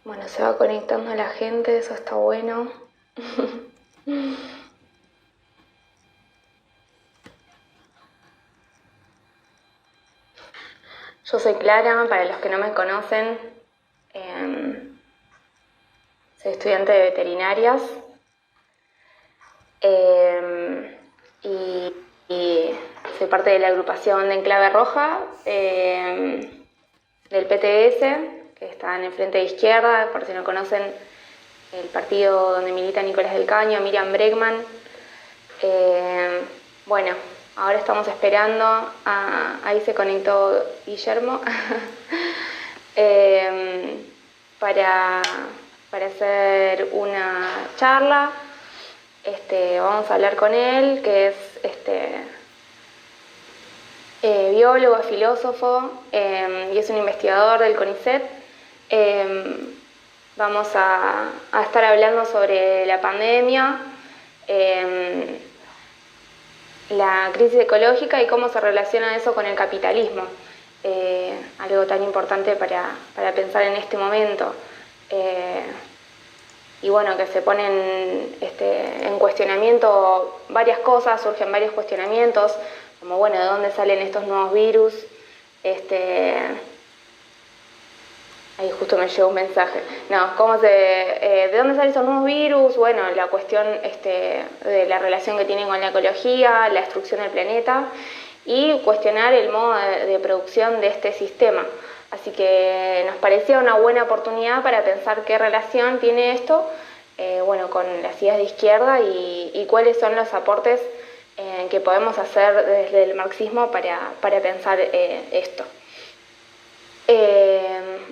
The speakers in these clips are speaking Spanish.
Bueno, se va conectando la gente, eso está bueno. Yo soy Clara, para los que no me conocen, soy estudiante de veterinarias y soy parte de la agrupación de Enclave Roja del PTS, que está en el frente de izquierda, por si no conocen, el partido donde milita Nicolás del Caño, Miriam Bregman. Bueno, ahora estamos esperando, ahí se conectó Guillermo, para hacer una charla. Vamos a hablar con él, que es biólogo, filósofo y es un investigador del CONICET. Vamos a estar hablando sobre la pandemia, la crisis ecológica y cómo se relaciona eso con el capitalismo, algo tan importante para pensar en este momento. Y bueno, que se ponen en cuestionamiento varias cosas, surgen varios cuestionamientos, como bueno, ¿de dónde salen estos nuevos virus? Ahí justo me llegó un mensaje. No, ¿de dónde salen estos nuevos virus? Bueno, la cuestión de la relación que tienen con la ecología, la destrucción del planeta y cuestionar el modo de producción de este sistema. Así que nos parecía una buena oportunidad para pensar qué relación tiene esto con las ideas de izquierda y cuáles son los aportes que podemos hacer desde el marxismo para pensar esto.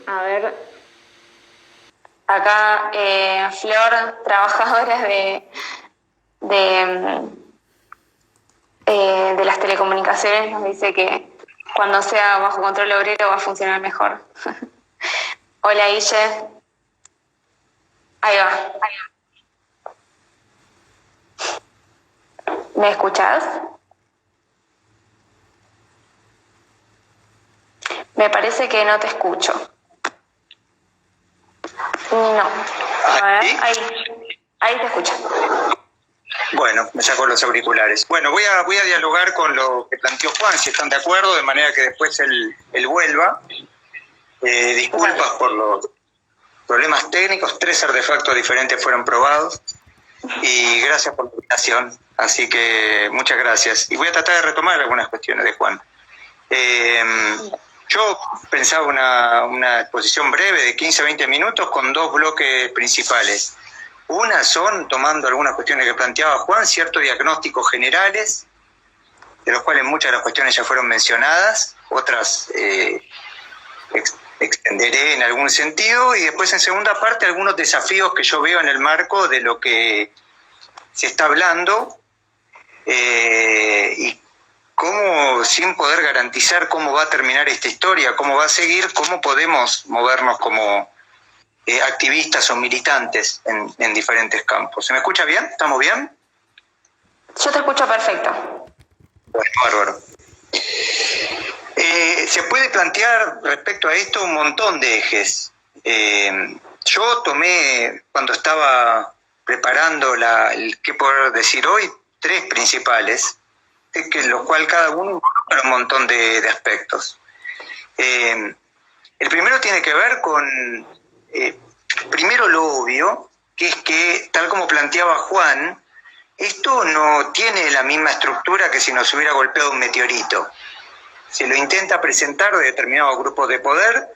A ver, acá Flor, trabajadora de las telecomunicaciones, nos dice que cuando sea bajo control obrero va a funcionar mejor. Hola, Guille. Ahí va. ¿Me escuchás? Me parece que no te escucho. No. A ver, ahí te escucho. Bueno, me saco los auriculares. Bueno, voy a dialogar con lo que planteó Juan, si están de acuerdo, de manera que después él vuelva. Disculpas por los problemas técnicos, 3 artefactos diferentes fueron probados. Y gracias por la invitación, así que muchas gracias. Y voy a tratar de retomar algunas cuestiones de Juan. Yo pensaba una exposición breve de 15 a 20 minutos con 2 bloques principales. Una son, tomando algunas cuestiones que planteaba Juan, ciertos diagnósticos generales, de los cuales muchas de las cuestiones ya fueron mencionadas, otras extenderé en algún sentido, y después en segunda parte algunos desafíos que yo veo en el marco de lo que se está hablando y cómo, sin poder garantizar cómo va a terminar esta historia, cómo va a seguir, cómo podemos movernos como activistas o militantes en diferentes campos. ¿Se me escucha bien? ¿Estamos bien? Yo te escucho perfecto. Bueno, bárbaro. Se puede plantear respecto a esto un montón de ejes. Yo tomé, cuando estaba preparando ¿qué puedo decir hoy? 3 principales, que lo cual cada uno involucra un montón de aspectos. El primero tiene que ver con, primero lo obvio, que es que, tal como planteaba Juan, esto no tiene la misma estructura que si nos hubiera golpeado un meteorito. Se lo intenta presentar de determinados grupos de poder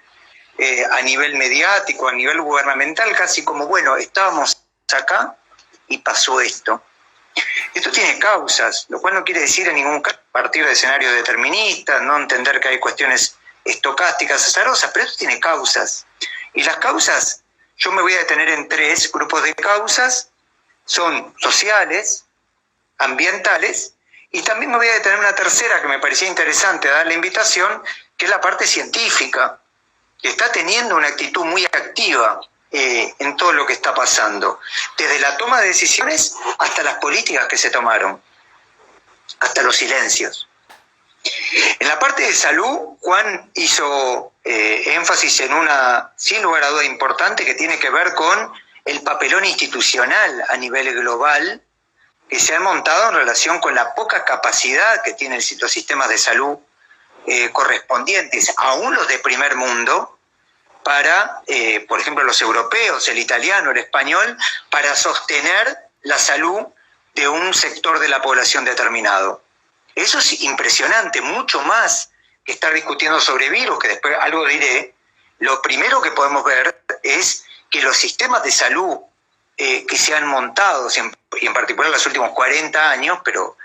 a nivel mediático, a nivel gubernamental, casi como, bueno, estábamos acá y pasó esto. Esto tiene causas, lo cual no quiere decir en ningún caso partir de escenarios deterministas, no entender que hay cuestiones estocásticas azarosas, pero esto tiene causas. Y las causas, yo me voy a detener en 3 grupos de causas, son sociales, ambientales, y también me voy a detener en una tercera que me parecía interesante dar la invitación, que es la parte científica, que está teniendo una actitud muy activa en todo lo que está pasando, desde la toma de decisiones hasta las políticas que se tomaron, hasta los silencios. En la parte de salud, Juan hizo énfasis en una, sin lugar a duda, importante que tiene que ver con el papelón institucional a nivel global que se ha montado en relación con la poca capacidad que tienen los sistemas de salud correspondientes, aún los de primer mundo, para, por ejemplo, los europeos, el italiano, el español, para sostener la salud de un sector de la población determinado. Eso es impresionante, mucho más que estar discutiendo sobre virus, que después algo diré. Lo primero que podemos ver es que los sistemas de salud que se han montado, y en particular en los últimos 40 años, pero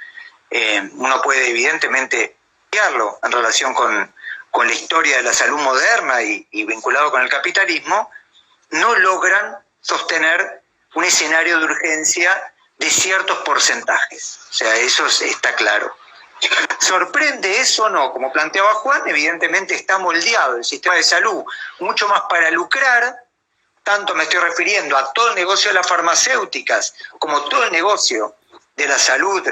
uno puede evidentemente verlo en relación con la historia de la salud moderna y vinculado con el capitalismo, no logran sostener un escenario de urgencia de ciertos porcentajes. O sea, eso está claro. ¿Sorprende eso o no? Como planteaba Juan, evidentemente está moldeado el sistema de salud mucho más para lucrar, tanto me estoy refiriendo a todo el negocio de las farmacéuticas como todo el negocio de la salud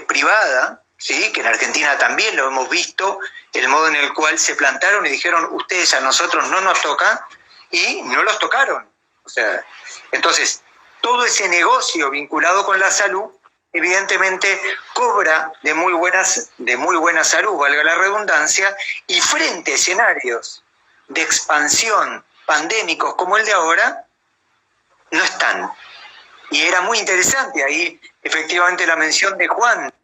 privada, ¿sí? Que en Argentina también lo hemos visto, el modo en el cual se plantaron y dijeron, ustedes a nosotros no nos toca, y no los tocaron. O sea, entonces, todo ese negocio vinculado con la salud evidentemente cobra de muy buena salud, valga la redundancia, y frente a escenarios de expansión pandémicos como el de ahora, no están. Y era muy interesante ahí, efectivamente, la mención de Juan,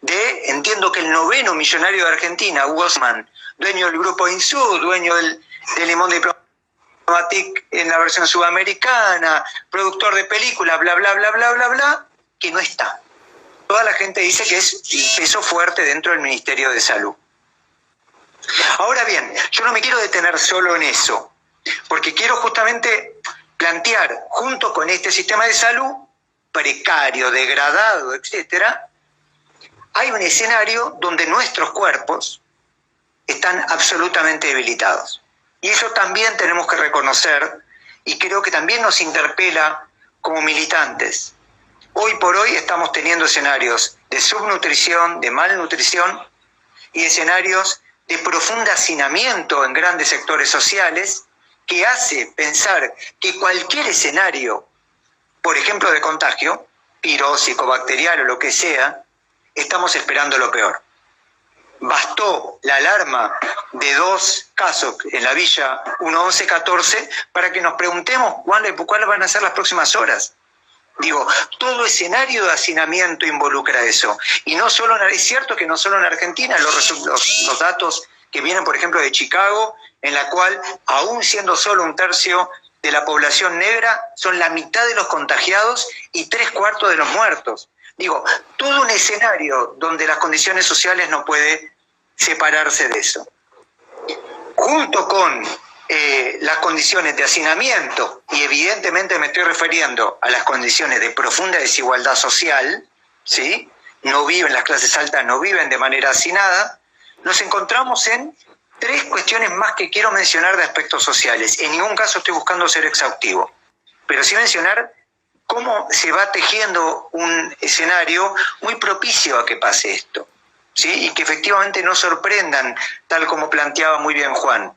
entiendo que el 9º millonario de Argentina, Hugo Osman, dueño del grupo Insud, dueño del Limón Diplomatic en la versión sudamericana, productor de películas, bla, bla, bla, bla, bla, bla, que no está. Toda la gente dice que es el peso fuerte dentro del Ministerio de Salud. Ahora bien, yo no me quiero detener solo en eso, porque quiero justamente plantear, junto con este sistema de salud, precario, degradado, etcétera, hay un escenario donde nuestros cuerpos están absolutamente debilitados. Y eso también tenemos que reconocer, y creo que también nos interpela como militantes. Hoy por hoy estamos teniendo escenarios de subnutrición, de malnutrición y escenarios de profundo hacinamiento en grandes sectores sociales que hace pensar que cualquier escenario, por ejemplo de contagio, virósico, bacterial o lo que sea, estamos esperando lo peor. Bastó la alarma de 2 casos en la Villa 1114 para que nos preguntemos cuáles van a ser las próximas horas. Digo, todo escenario de hacinamiento involucra eso. Y no solo, es cierto que no solo en Argentina, los datos que vienen, por ejemplo, de Chicago, en la cual, aún siendo solo 1/3 de la población negra, son la mitad de los contagiados y 3/4 de los muertos. Digo, todo un escenario donde las condiciones sociales no puede separarse de eso. Junto con las condiciones de hacinamiento, y evidentemente me estoy refiriendo a las condiciones de profunda desigualdad social, ¿sí? Las clases altas no viven de manera hacinada, nos encontramos en 3 cuestiones más que quiero mencionar de aspectos sociales. En ningún caso estoy buscando ser exhaustivo, pero sí mencionar cómo se va tejiendo un escenario muy propicio a que pase esto, ¿sí? Y que efectivamente no sorprendan, tal como planteaba muy bien Juan.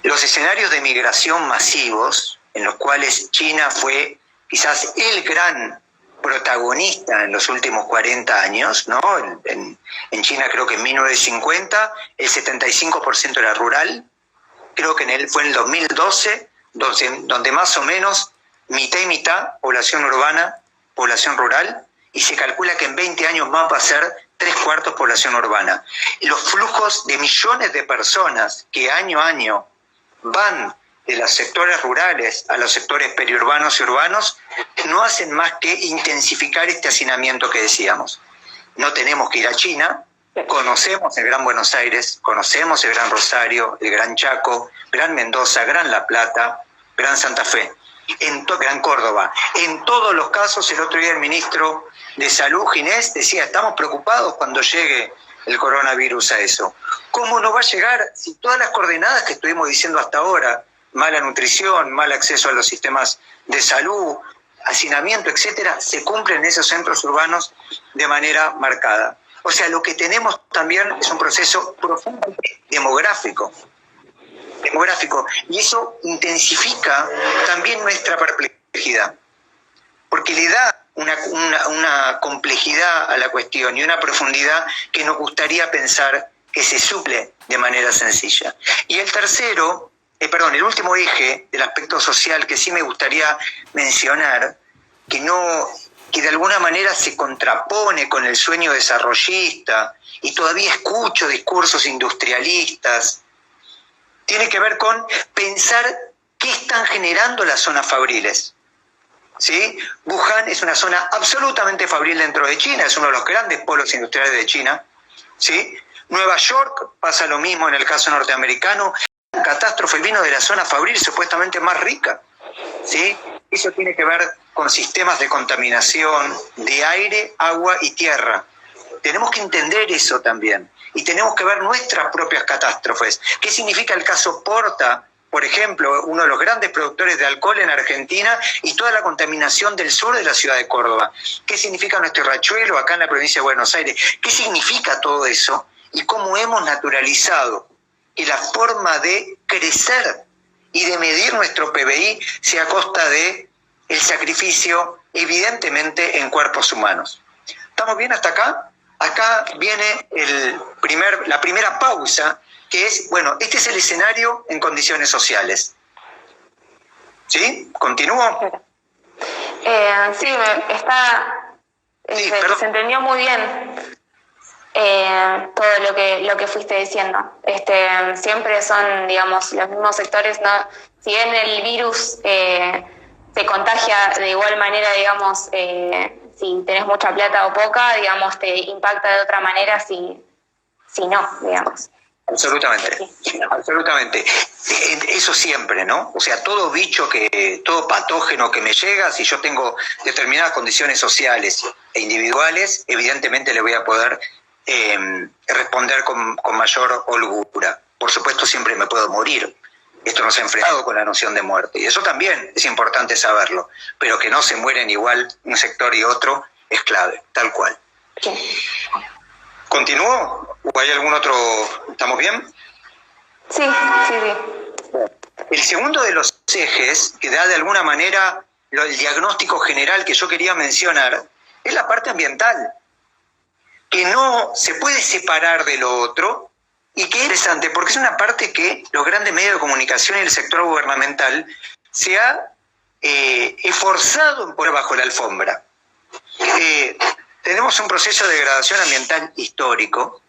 Los escenarios de migración masivos, en los cuales China fue quizás el gran protagonista en los últimos 40 años, ¿no? En China creo que en 1950 el 75% era rural, creo que fue en el 2012 donde más o menos mitad y mitad, población urbana, población rural, y se calcula que en 20 años más va a ser 3/4 población urbana. Y los flujos de millones de personas que año a año van de los sectores rurales a los sectores periurbanos y urbanos no hacen más que intensificar este hacinamiento que decíamos. No tenemos que ir a China, conocemos el Gran Buenos Aires, conocemos el Gran Rosario, el Gran Chaco, Gran Mendoza, Gran La Plata, Gran Santa Fe, Gran Córdoba. En todos los casos, el otro día el ministro de Salud, Ginés, decía, estamos preocupados cuando llegue el coronavirus a eso. ¿Cómo no va a llegar si todas las coordenadas que estuvimos diciendo hasta ahora, mala nutrición, mal acceso a los sistemas de salud, hacinamiento, etcétera, se cumplen en esos centros urbanos de manera marcada? O sea, lo que tenemos también es un proceso profundo demográfico. Y eso intensifica también nuestra perplejidad, porque le da una complejidad a la cuestión y una profundidad que nos gustaría pensar que se suple de manera sencilla. Y el el último eje del aspecto social que sí me gustaría mencionar, que de alguna manera se contrapone con el sueño desarrollista, y todavía escucho discursos industrialistas, tiene que ver con pensar qué están generando las zonas fabriles. ¿Sí? Wuhan es una zona absolutamente fabril dentro de China, es uno de los grandes polos industriales de China. ¿Sí? Nueva York pasa lo mismo en el caso norteamericano. La catástrofe vino de la zona fabril supuestamente más rica. ¿Sí? Eso tiene que ver con sistemas de contaminación de aire, agua y tierra. Tenemos que entender eso también y tenemos que ver nuestras propias catástrofes. ¿Qué significa el caso Porta, por ejemplo, uno de los grandes productores de alcohol en Argentina, y toda la contaminación del sur de la ciudad de Córdoba? ¿Qué significa nuestro riachuelo acá en la provincia de Buenos Aires? ¿Qué significa todo eso? Y cómo hemos naturalizado que la forma de crecer y de medir nuestro PBI sea a costa de el sacrificio, evidentemente, en cuerpos humanos. ¿Estamos bien hasta acá? Acá viene la primera pausa, que es, bueno, este es el escenario en condiciones sociales. ¿Sí? ¿Continúo? Sí, se entendió muy bien todo lo que fuiste diciendo. Siempre son, digamos, los mismos sectores, ¿no? Si bien el virus se contagia de igual manera, digamos, si tenés mucha plata o poca, digamos, te impacta de otra manera si no, digamos. Absolutamente, sí. Absolutamente. Eso siempre, ¿no? O sea, todo todo patógeno que me llega, si yo tengo determinadas condiciones sociales e individuales, evidentemente le voy a poder responder con mayor holgura. Por supuesto, siempre me puedo morir. Esto nos ha enfrentado con la noción de muerte, y eso también es importante saberlo, pero que no se mueren igual un sector y otro es clave, tal cual. Sí. ¿Continúo? ¿O hay algún otro? ¿Estamos bien? Sí. El segundo de los ejes, que da de alguna manera el diagnóstico general que yo quería mencionar, es la parte ambiental, que no se puede separar de lo otro, y que es interesante porque es una parte que los grandes medios de comunicación y el sector gubernamental se ha esforzado en poner bajo la alfombra. Tenemos un proceso de degradación ambiental histórico,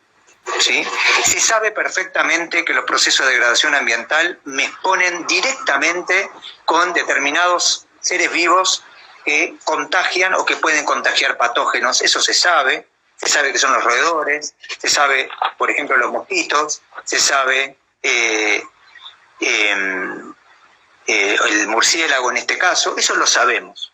¿sí? Se sabe perfectamente que los procesos de degradación ambiental me exponen directamente con determinados seres vivos que contagian o que pueden contagiar patógenos. Eso se sabe que son los roedores, se sabe, por ejemplo, los mosquitos, se sabe el murciélago en este caso, eso lo sabemos.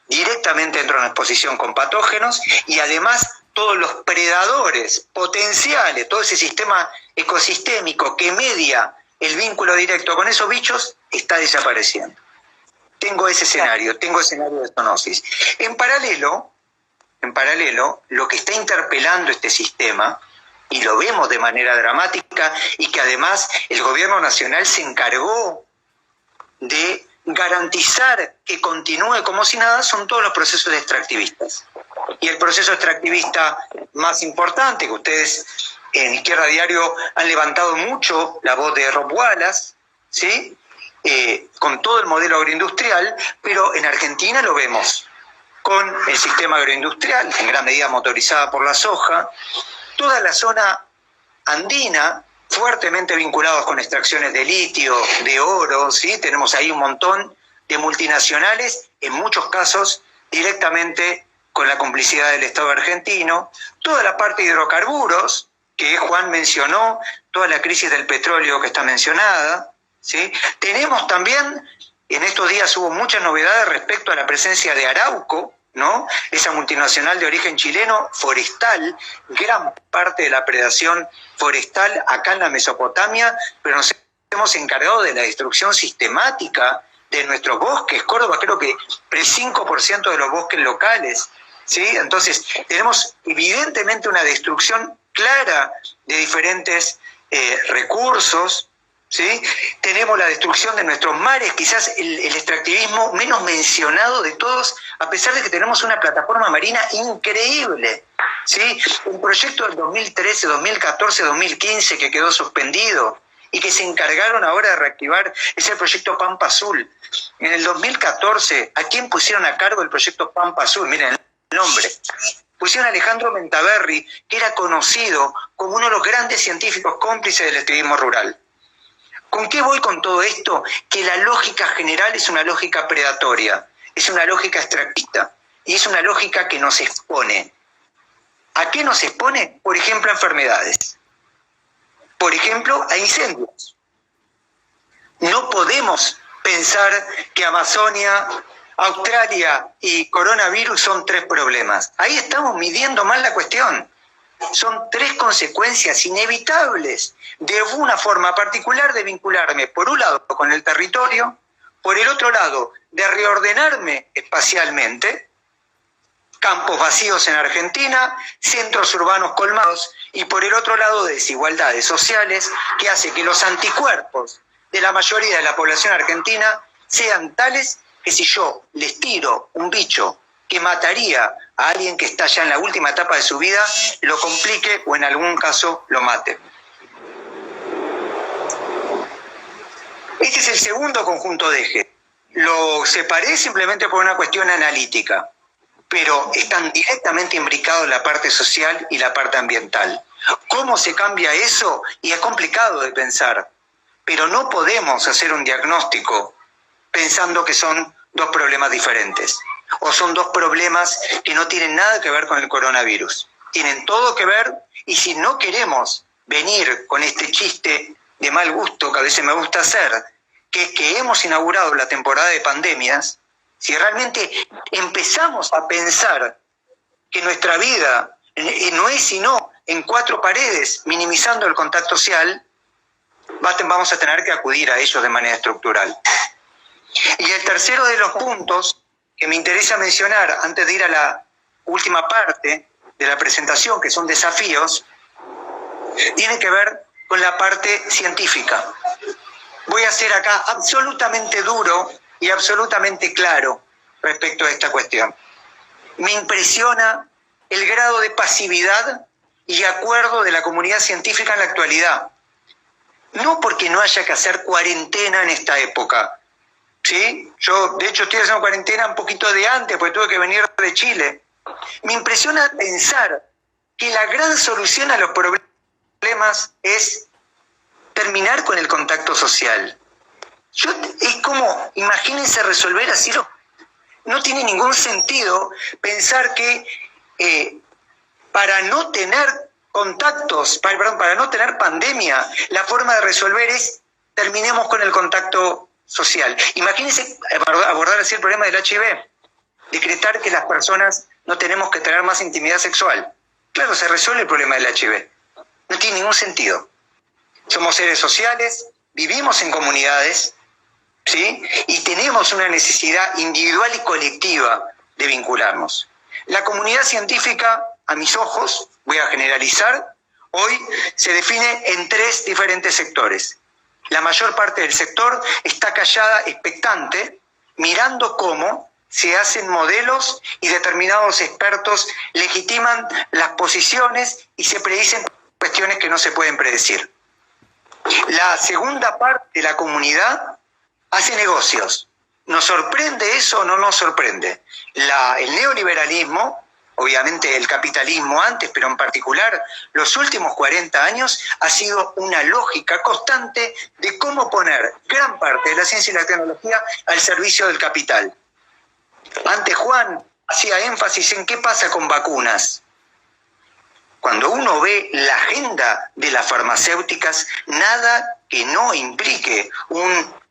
Directamente entra en exposición con patógenos, y además todos los predadores potenciales, todo ese sistema ecosistémico que media el vínculo directo con esos bichos está desapareciendo. Tengo ese escenario de zoonosis. En paralelo, lo que está interpelando este sistema, y lo vemos de manera dramática, y que además el gobierno nacional se encargó de garantizar que continúe como si nada, son todos los procesos extractivistas. Y el proceso extractivista más importante, que ustedes en Izquierda Diario han levantado mucho la voz de Rob Wallace, ¿sí? Con todo el modelo agroindustrial, pero en Argentina lo vemos con el sistema agroindustrial, en gran medida motorizada por la soja, toda la zona andina, fuertemente vinculados con extracciones de litio, de oro, ¿sí? Tenemos ahí un montón de multinacionales, en muchos casos directamente con la complicidad del Estado argentino, toda la parte de hidrocarburos, que Juan mencionó, toda la crisis del petróleo que está mencionada, ¿sí? Tenemos también, en estos días hubo muchas novedades respecto a la presencia de Arauco, ¿no? Esa multinacional de origen chileno, forestal, gran parte de la predación forestal acá en la Mesopotamia, pero nos hemos encargado de la destrucción sistemática de nuestros bosques. Córdoba creo que el 5% de los bosques locales ¿sí? Entonces, tenemos evidentemente una destrucción clara de diferentes recursos, ¿sí? Tenemos la destrucción de nuestros mares, quizás el extractivismo menos mencionado de todos, a pesar de que tenemos una plataforma marina increíble, ¿sí? Un proyecto del 2013, 2014, 2015 que quedó suspendido y que se encargaron ahora de reactivar, es el proyecto Pampa Azul. En el 2014, ¿a quién pusieron a cargo del proyecto Pampa Azul? Miren el nombre. Pusieron a Alejandro Mentaverri, que era conocido como uno de los grandes científicos cómplices del activismo rural. ¿Con qué voy con todo esto? Que la lógica general es una lógica predatoria, es una lógica extractista y es una lógica que nos expone. ¿A qué nos expone? Por ejemplo, a enfermedades. Por ejemplo, a incendios. No podemos pensar que Amazonia, Australia y coronavirus son 3 problemas. Ahí estamos midiendo mal la cuestión. Son 3 consecuencias inevitables de una forma particular de vincularme, por un lado, con el territorio, por el otro lado, de reordenarme espacialmente, campos vacíos en Argentina, centros urbanos colmados, y por el otro lado, desigualdades sociales que hace que los anticuerpos de la mayoría de la población argentina sean tales que si yo les tiro un bicho que mataría a alguien que está ya en la última etapa de su vida, lo complique o en algún caso lo mate. Este es el segundo conjunto de ejes. Lo separé simplemente por una cuestión analítica, pero están directamente imbricados la parte social y la parte ambiental. ¿Cómo se cambia eso? Y es complicado de pensar, pero no podemos hacer un diagnóstico pensando que son 2 problemas diferentes, o son 2 problemas que no tienen nada que ver con el coronavirus. Tienen todo que ver, y si no queremos venir con este chiste de mal gusto que a veces me gusta hacer, que es que hemos inaugurado la temporada de pandemias, si realmente empezamos a pensar que nuestra vida no es sino en 4 paredes, minimizando el contacto social, vamos a tener que acudir a ellos de manera estructural. Y el tercero de los puntos que me interesa mencionar antes de ir a la última parte de la presentación, que son desafíos, tiene que ver con la parte científica. Voy a ser acá absolutamente duro y absolutamente claro respecto a esta cuestión. Me impresiona el grado de pasividad y acuerdo de la comunidad científica en la actualidad. No porque no haya que hacer cuarentena en esta época, ¿sí? Yo, de hecho, estoy haciendo cuarentena un poquito de antes, porque tuve que venir de Chile. Me impresiona pensar que la gran solución a los problemas es terminar con el contacto social. Es como, imagínense resolver así, no tiene ningún sentido pensar que para no tener contactos, para no tener pandemia, la forma de resolver es terminemos con el contacto social. Imagínense abordar así el problema del HIV, decretar que las personas no tenemos que tener más intimidad sexual. Claro, se resuelve el problema del HIV. No tiene ningún sentido. Somos seres sociales, vivimos en comunidades, ¿sí? Y tenemos una necesidad individual y colectiva de vincularnos. La comunidad científica, a mis ojos, voy a generalizar, hoy se define en 3 diferentes sectores. La mayor parte del sector está callada, expectante, mirando cómo se hacen modelos y determinados expertos legitiman las posiciones y se predicen cuestiones que no se pueden predecir. La segunda parte de la comunidad hace negocios. ¿Nos sorprende eso o no nos sorprende? El neoliberalismo, obviamente el capitalismo antes, pero en particular los últimos 40 años, ha sido una lógica constante de cómo poner gran parte de la ciencia y la tecnología al servicio del capital. Antes Juan hacía énfasis en qué pasa con vacunas. Cuando uno ve la agenda de las farmacéuticas, nada que no implique un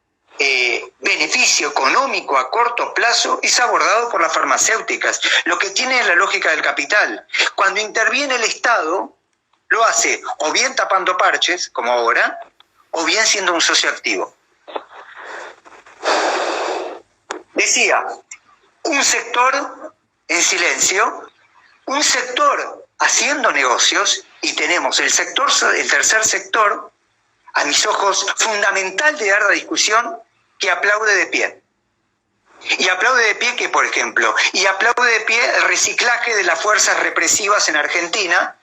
beneficio económico a corto plazo es abordado por las farmacéuticas, lo que tiene la lógica del capital. Cuando interviene el Estado, lo hace o bien tapando parches, como ahora, o bien siendo un socio activo. Decía, un sector en silencio un sector haciendo negocios y tenemos el tercer sector, a mis ojos, fundamental de dar la discusión, que aplaude de pie. Y aplaude de pie que, por ejemplo, y aplaude de pie el reciclaje de las fuerzas represivas en Argentina,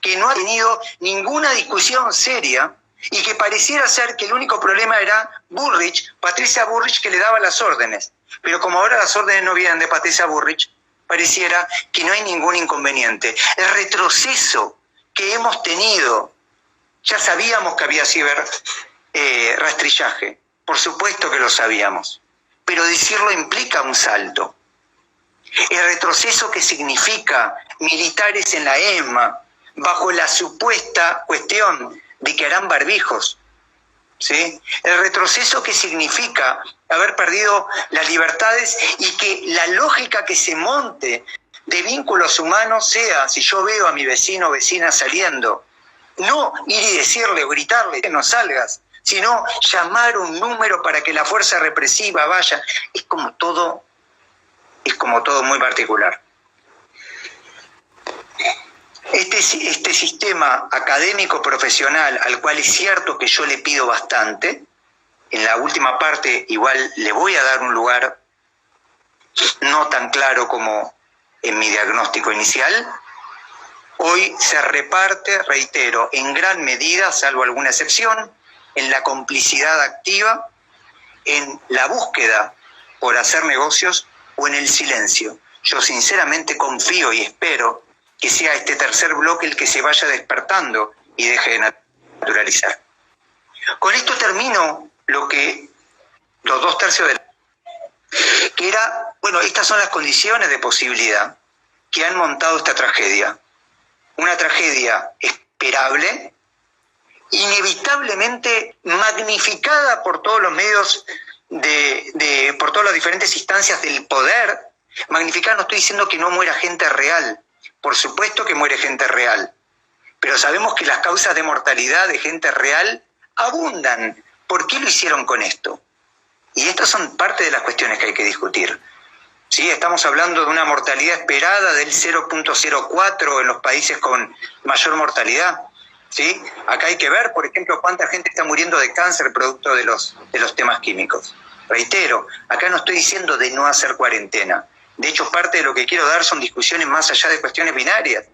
que no ha tenido ninguna discusión seria y que pareciera ser que el único problema era Bullrich, Patricia Bullrich, que le daba las órdenes. Pero como ahora las órdenes no vienen de Patricia Bullrich, pareciera que no hay ningún inconveniente. El retroceso que hemos tenido, ya sabíamos que había rastrillaje, por supuesto que lo sabíamos, pero decirlo implica un salto. El retroceso que significa militares en la ESMA, bajo la supuesta cuestión de que harán barbijos, ¿sí? El retroceso que significa haber perdido las libertades y que la lógica que se monte de vínculos humanos sea, si yo veo a mi vecino o vecina saliendo, no ir y decirle o gritarle que no salgas, sino llamar un número para que la fuerza represiva vaya. Es como todo muy particular. Este sistema académico profesional, al cual es cierto que yo le pido bastante, en la última parte igual le voy a dar un lugar no tan claro como en mi diagnóstico inicial, hoy se reparte, reitero, en gran medida, salvo alguna excepción, en la complicidad activa, en la búsqueda por hacer negocios o en el silencio. Yo sinceramente confío y espero que sea este tercer bloque el que se vaya despertando y deje de naturalizar. Con esto termino los 2/3 de que era, estas son las condiciones de posibilidad que han montado esta tragedia. Una tragedia esperable, inevitablemente magnificada por todos los medios, por todas las diferentes instancias del poder. Magnificada, no estoy diciendo que no muera gente real, por supuesto que muere gente real, pero sabemos que las causas de mortalidad de gente real abundan. ¿Por qué lo hicieron con esto? Y estas son parte de las cuestiones que hay que discutir. ¿Sí? Estamos hablando de una mortalidad esperada del 0.04 en los países con mayor mortalidad. ¿Sí? Acá hay que ver, por ejemplo, cuánta gente está muriendo de cáncer producto de los temas químicos. Reitero, acá no estoy diciendo de no hacer cuarentena. De hecho, parte de lo que quiero dar son discusiones más allá de cuestiones binarias.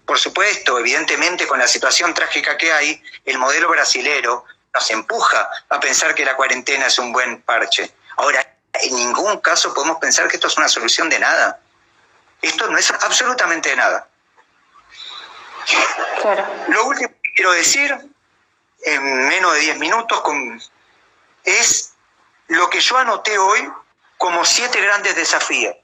Por supuesto, evidentemente, con la situación trágica que hay, el modelo brasilero nos empuja a pensar que la cuarentena es un buen parche. Ahora, en ningún caso podemos pensar que esto es una solución de nada. Esto no es absolutamente de nada. Claro. Lo último que quiero decir, en menos de 10 minutos, es lo que yo anoté hoy como 7 grandes desafíos.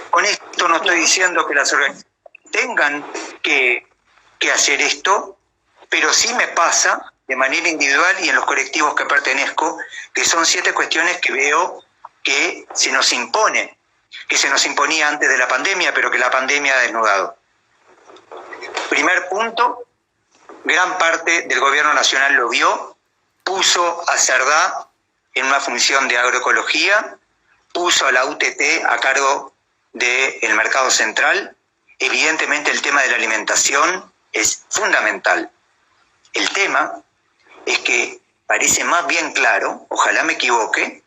Con esto no estoy diciendo que las organizaciones tengan que hacer esto, pero sí me pasa de manera individual y en los colectivos que pertenezco, que son 7 cuestiones que veo que se nos impone, que se nos imponía antes de la pandemia, pero que la pandemia ha desnudado. Primer punto, gran parte del gobierno nacional lo vio, puso a Cerdá en una función de agroecología, puso a la UTT a cargo del mercado central. Evidentemente el tema de la alimentación es fundamental. El tema es que parece más bien claro, ojalá me equivoque,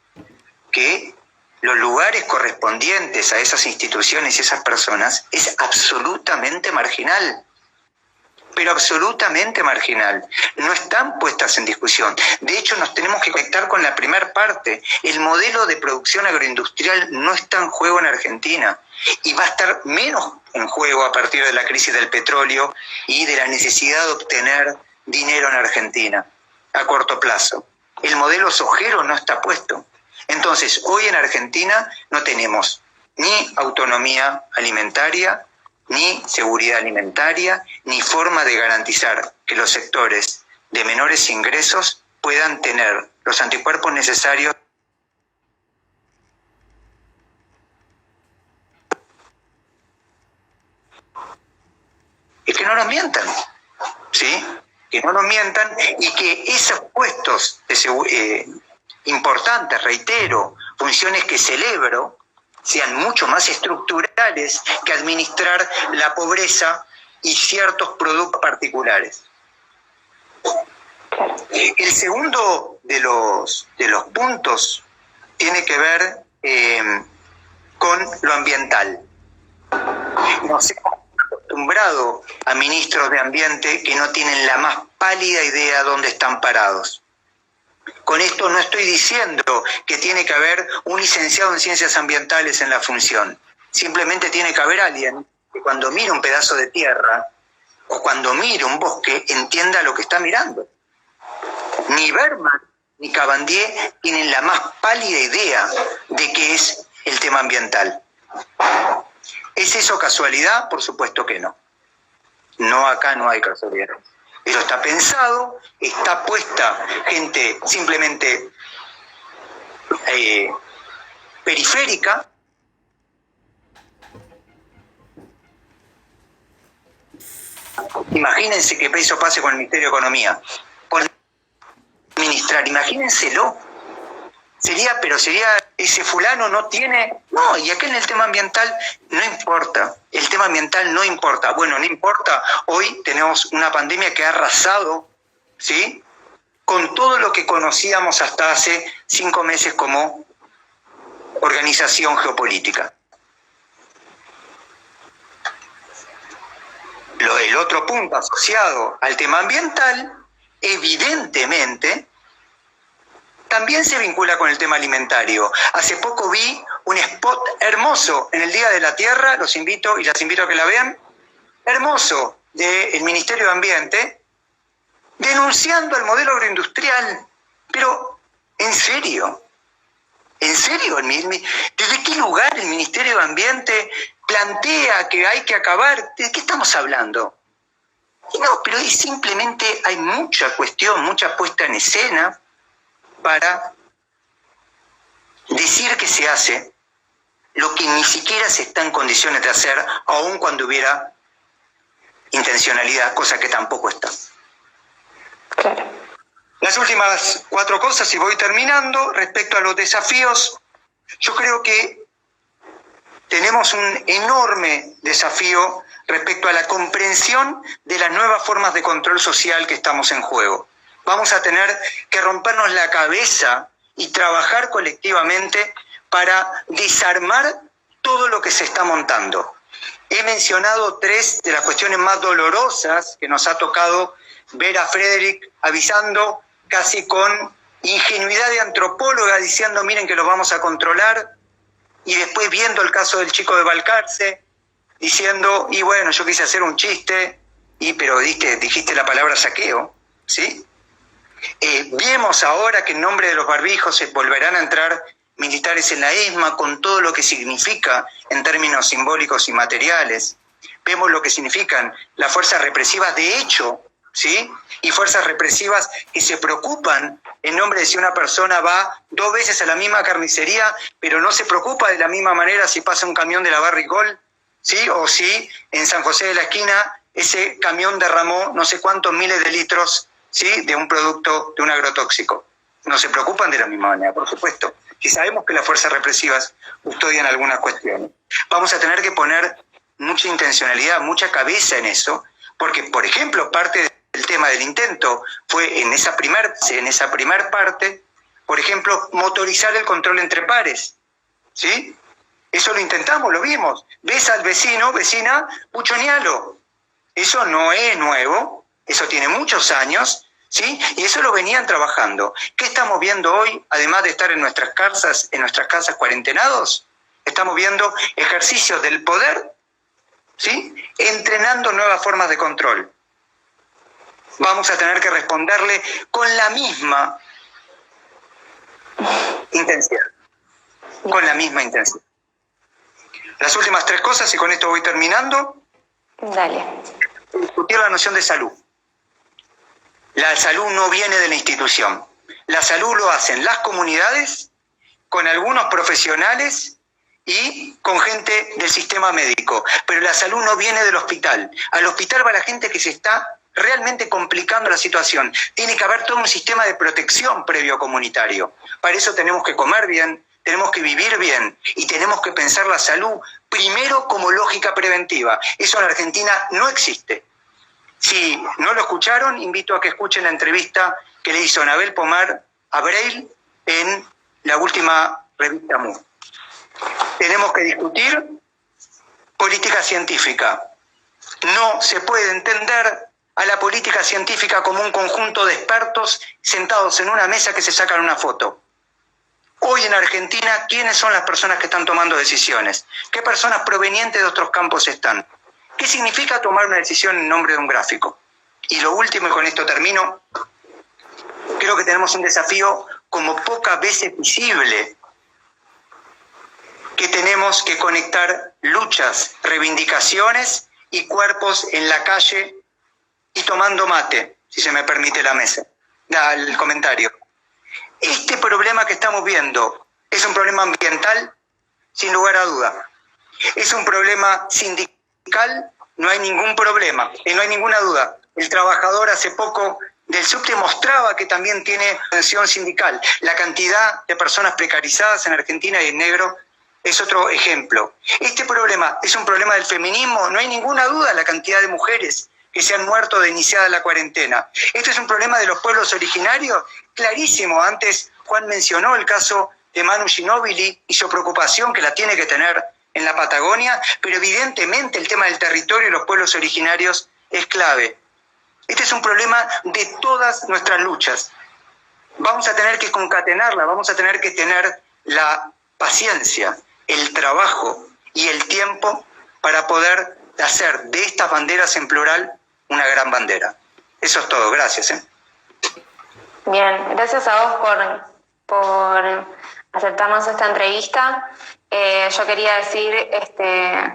que los lugares correspondientes a esas instituciones y esas personas es absolutamente marginal, pero absolutamente marginal. No están puestas en discusión. De hecho, nos tenemos que conectar con la primera parte. El modelo de producción agroindustrial no está en juego en Argentina y va a estar menos en juego a partir de la crisis del petróleo y de la necesidad de obtener dinero en Argentina a corto plazo. El modelo sojero no está puesto. Entonces, hoy en Argentina no tenemos ni autonomía alimentaria, ni seguridad alimentaria, ni forma de garantizar que los sectores de menores ingresos puedan tener los anticuerpos necesarios. Y que no nos mientan, ¿sí? Que no nos mientan y que esos puestos importantes, reitero, funciones que celebro, sean mucho más estructurales que administrar la pobreza y ciertos productos particulares. El segundo de los puntos tiene que ver con lo ambiental. Nos hemos acostumbrado a ministros de Ambiente que no tienen la más pálida idea dónde están parados. Con esto no estoy diciendo que tiene que haber un licenciado en ciencias ambientales en la función. Simplemente tiene que haber alguien que cuando mire un pedazo de tierra o cuando mire un bosque entienda lo que está mirando. Ni Berman ni Cabandier tienen la más pálida idea de qué es el tema ambiental. ¿Es eso casualidad? Por supuesto que no. No, acá no hay casualidad. Pero está pensado, está puesta gente simplemente periférica. Imagínense que eso pase con el Ministerio de Economía. Por administrar, imagínenselo. Sería ese fulano no tiene... No, y acá en el tema ambiental no importa. El tema ambiental no importa. Bueno, no importa. Hoy tenemos una pandemia que ha arrasado, ¿sí?, con todo lo que conocíamos hasta hace 5 meses como organización geopolítica. El otro punto asociado al tema ambiental, evidentemente, también se vincula con el tema alimentario. Hace poco vi un spot hermoso en el Día de la Tierra, los invito y las invito a que la vean, hermoso, del Ministerio de Ambiente, denunciando el modelo agroindustrial. Pero, ¿en serio? ¿En serio? ¿Desde qué lugar el Ministerio de Ambiente plantea que hay que acabar? ¿De qué estamos hablando? No, pero simplemente hay mucha cuestión, mucha puesta en escena para decir que se hace lo que ni siquiera se está en condiciones de hacer, aun cuando hubiera intencionalidad, cosa que tampoco está. Claro. Las últimas 4 cosas, y voy terminando, respecto a los desafíos, yo creo que tenemos un enorme desafío respecto a la comprensión de las nuevas formas de control social que estamos en juego. Vamos a tener que rompernos la cabeza y trabajar colectivamente para desarmar todo lo que se está montando. He mencionado 3 de las cuestiones más dolorosas que nos ha tocado ver a Frederick avisando casi con ingenuidad de antropóloga, diciendo miren que los vamos a controlar, y después viendo el caso del chico de Balcarce, diciendo, y bueno, yo quise hacer un chiste, pero dijiste la palabra saqueo, ¿sí? Vemos ahora que en nombre de los barbijos se volverán a entrar militares en la ESMA con todo lo que significa en términos simbólicos y materiales. Vemos lo que significan las fuerzas represivas de hecho, ¿sí? Y fuerzas represivas que se preocupan en nombre de si una persona va 2 veces a la misma carnicería, pero no se preocupa de la misma manera si pasa un camión de la Barricol, ¿sí? O si en San José de la Esquina ese camión derramó no sé cuántos miles de litros, ¿sí?, de un producto, de un agrotóxico. No se preocupan de la misma manera, por supuesto. Si sabemos que las fuerzas represivas custodian algunas cuestiones, vamos a tener que poner mucha intencionalidad, mucha cabeza en eso, porque, por ejemplo, parte del tema del intento fue en esa primer parte, por ejemplo, motorizar el control entre pares, ¿sí? Eso lo intentamos, lo vimos. Ves al vecino, vecina, buchonealo. Eso no es nuevo, eso tiene muchos años, ¿sí? Y eso lo venían trabajando. ¿Qué estamos viendo hoy, además de estar en nuestras casas cuarentenados? Estamos viendo ejercicios del poder, ¿sí?, entrenando nuevas formas de control. Vamos a tener que responderle con la misma intensidad. Con la misma intensidad. Las últimas 3 cosas, y con esto voy terminando. Dale. Discutir la noción de salud. La salud no viene de la institución. La salud lo hacen las comunidades, con algunos profesionales y con gente del sistema médico. Pero la salud no viene del hospital. Al hospital va la gente que se está realmente complicando la situación. Tiene que haber todo un sistema de protección previo comunitario. Para eso tenemos que comer bien, tenemos que vivir bien y tenemos que pensar la salud primero como lógica preventiva. Eso en Argentina no existe. Si no lo escucharon, invito a que escuchen la entrevista que le hizo Anabel Pomar a Breil en la última revista MU. Tenemos que discutir política científica. No se puede entender a la política científica como un conjunto de expertos sentados en una mesa que se sacan una foto. Hoy en Argentina, ¿quiénes son las personas que están tomando decisiones? ¿Qué personas provenientes de otros campos están? ¿Qué significa tomar una decisión en nombre de un gráfico? Y lo último, y con esto termino, creo que tenemos un desafío como pocas veces visible, que tenemos que conectar luchas, reivindicaciones y cuerpos en la calle y tomando mate, si se me permite el comentario. Este problema que estamos viendo es un problema ambiental, sin lugar a duda. Es un problema sindical, no hay ningún problema, no hay ninguna duda. El trabajador hace poco del subte mostraba que también tiene tensión sindical. La cantidad de personas precarizadas en Argentina y en negro es otro ejemplo. Este problema es un problema del feminismo, no hay ninguna duda la cantidad de mujeres que se han muerto de iniciada la cuarentena. Este es un problema de los pueblos originarios, clarísimo. Antes Juan mencionó el caso de Manu Ginóbili y su preocupación que la tiene que tener en la Patagonia, pero evidentemente el tema del territorio y los pueblos originarios es clave. Este es un problema de todas nuestras luchas. Vamos a tener que concatenarla, vamos a tener que tener la paciencia, el trabajo y el tiempo para poder hacer de estas banderas en plural una gran bandera. Eso es todo, gracias. Bien, gracias a vos por aceptarnos esta entrevista. Yo quería decir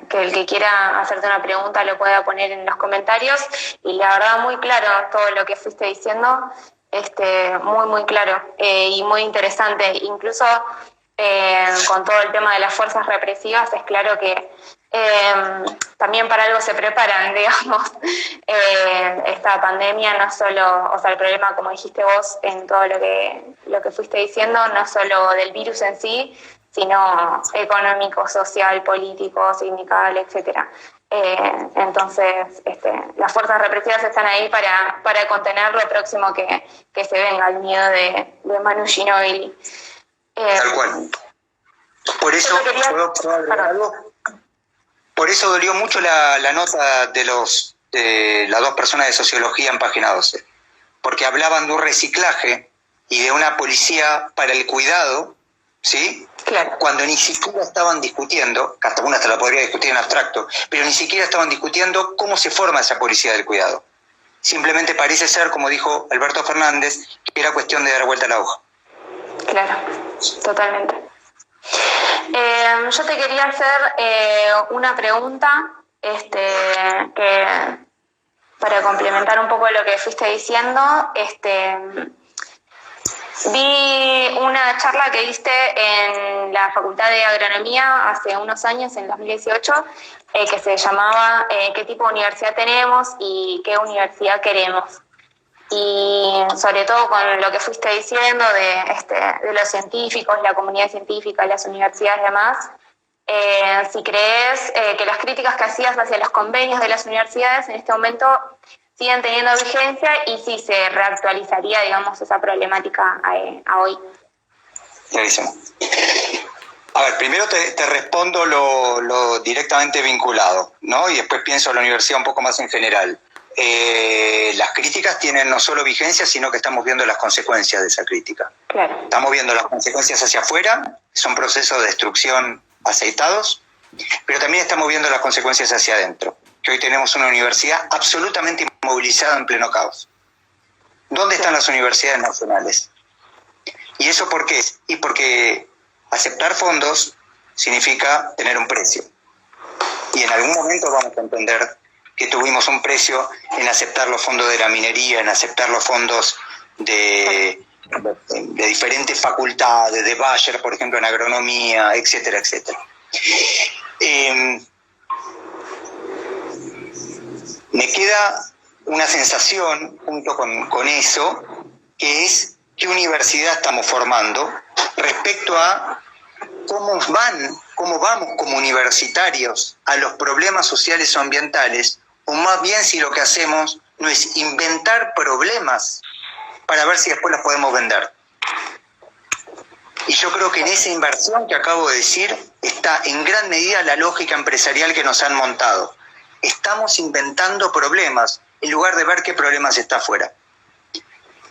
que el que quiera hacerte una pregunta lo pueda poner en los comentarios, y la verdad muy claro todo lo que fuiste diciendo, muy claro y muy interesante. Incluso con todo el tema de las fuerzas represivas, es claro que también para algo se preparan, digamos. Esta pandemia no solo, o sea, el problema, como dijiste vos en todo lo que fuiste diciendo, no solo del virus en sí, sino económico, social, político, sindical, etcétera. Entonces, las fuerzas represivas están ahí para contener lo próximo que se venga, el miedo de Manu Ginóbili. Tal cual. Por eso, ¿puedo agregar algo? Por eso dolió mucho la nota de las dos personas de sociología en Página 12, porque hablaban de un reciclaje y de una policía para el cuidado, ¿sí? Claro. Cuando ni siquiera estaban discutiendo, hasta una hasta la podría discutir en abstracto, pero ni siquiera estaban discutiendo cómo se forma esa policía del cuidado. Simplemente parece ser, como dijo Alberto Fernández, que era cuestión de dar vuelta a la hoja. Claro, totalmente. Yo te quería hacer una pregunta que para complementar un poco lo que fuiste diciendo. Vi una charla que diste en la Facultad de Agronomía hace unos años, en 2018, que se llamaba ¿Qué tipo de universidad tenemos y qué universidad queremos? Y sobre todo con lo que fuiste diciendo de los científicos, la comunidad científica, las universidades y demás, si crees que las críticas que hacías hacia los convenios de las universidades en este momento siguen teniendo vigencia y si se reactualizaría, digamos, esa problemática a hoy. Clarísimo. A ver, primero te respondo lo directamente vinculado, ¿no? Y después pienso en la universidad un poco más en general. Las críticas tienen no solo vigencia, sino que estamos viendo las consecuencias de esa crítica. Claro. Estamos viendo las consecuencias hacia afuera, son procesos de destrucción aceitados, pero también estamos viendo las consecuencias hacia adentro, que hoy tenemos una universidad absolutamente inmovilizada en pleno caos. ¿Dónde están las universidades nacionales? ¿Y eso por qué? Y porque aceptar fondos significa tener un precio. Y en algún momento vamos a entender que tuvimos un precio en aceptar los fondos de la minería, en aceptar los fondos de diferentes facultades, de Bayer, por ejemplo, en agronomía, etcétera, etcétera. Me queda una sensación, junto con eso, que es qué universidad estamos formando respecto a cómo vamos como universitarios a los problemas sociales o ambientales, o más bien si lo que hacemos no es inventar problemas para ver si después los podemos vender. Y yo creo que en esa inversión que acabo de decir está en gran medida la lógica empresarial que nos han montado. Estamos inventando problemas en lugar de ver qué problemas está afuera.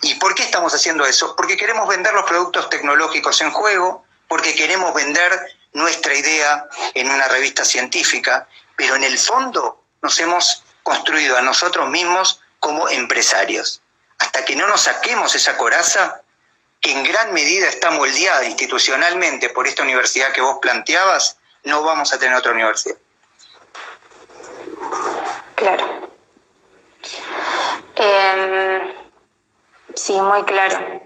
¿Y por qué estamos haciendo eso? Porque queremos vender los productos tecnológicos en juego, porque queremos vender nuestra idea en una revista científica, pero en el fondo nos hemos construido a nosotros mismos como empresarios. Hasta que no nos saquemos esa coraza, que en gran medida está moldeada institucionalmente por esta universidad que vos planteabas, no vamos a tener otra universidad. Claro. Sí, muy claro.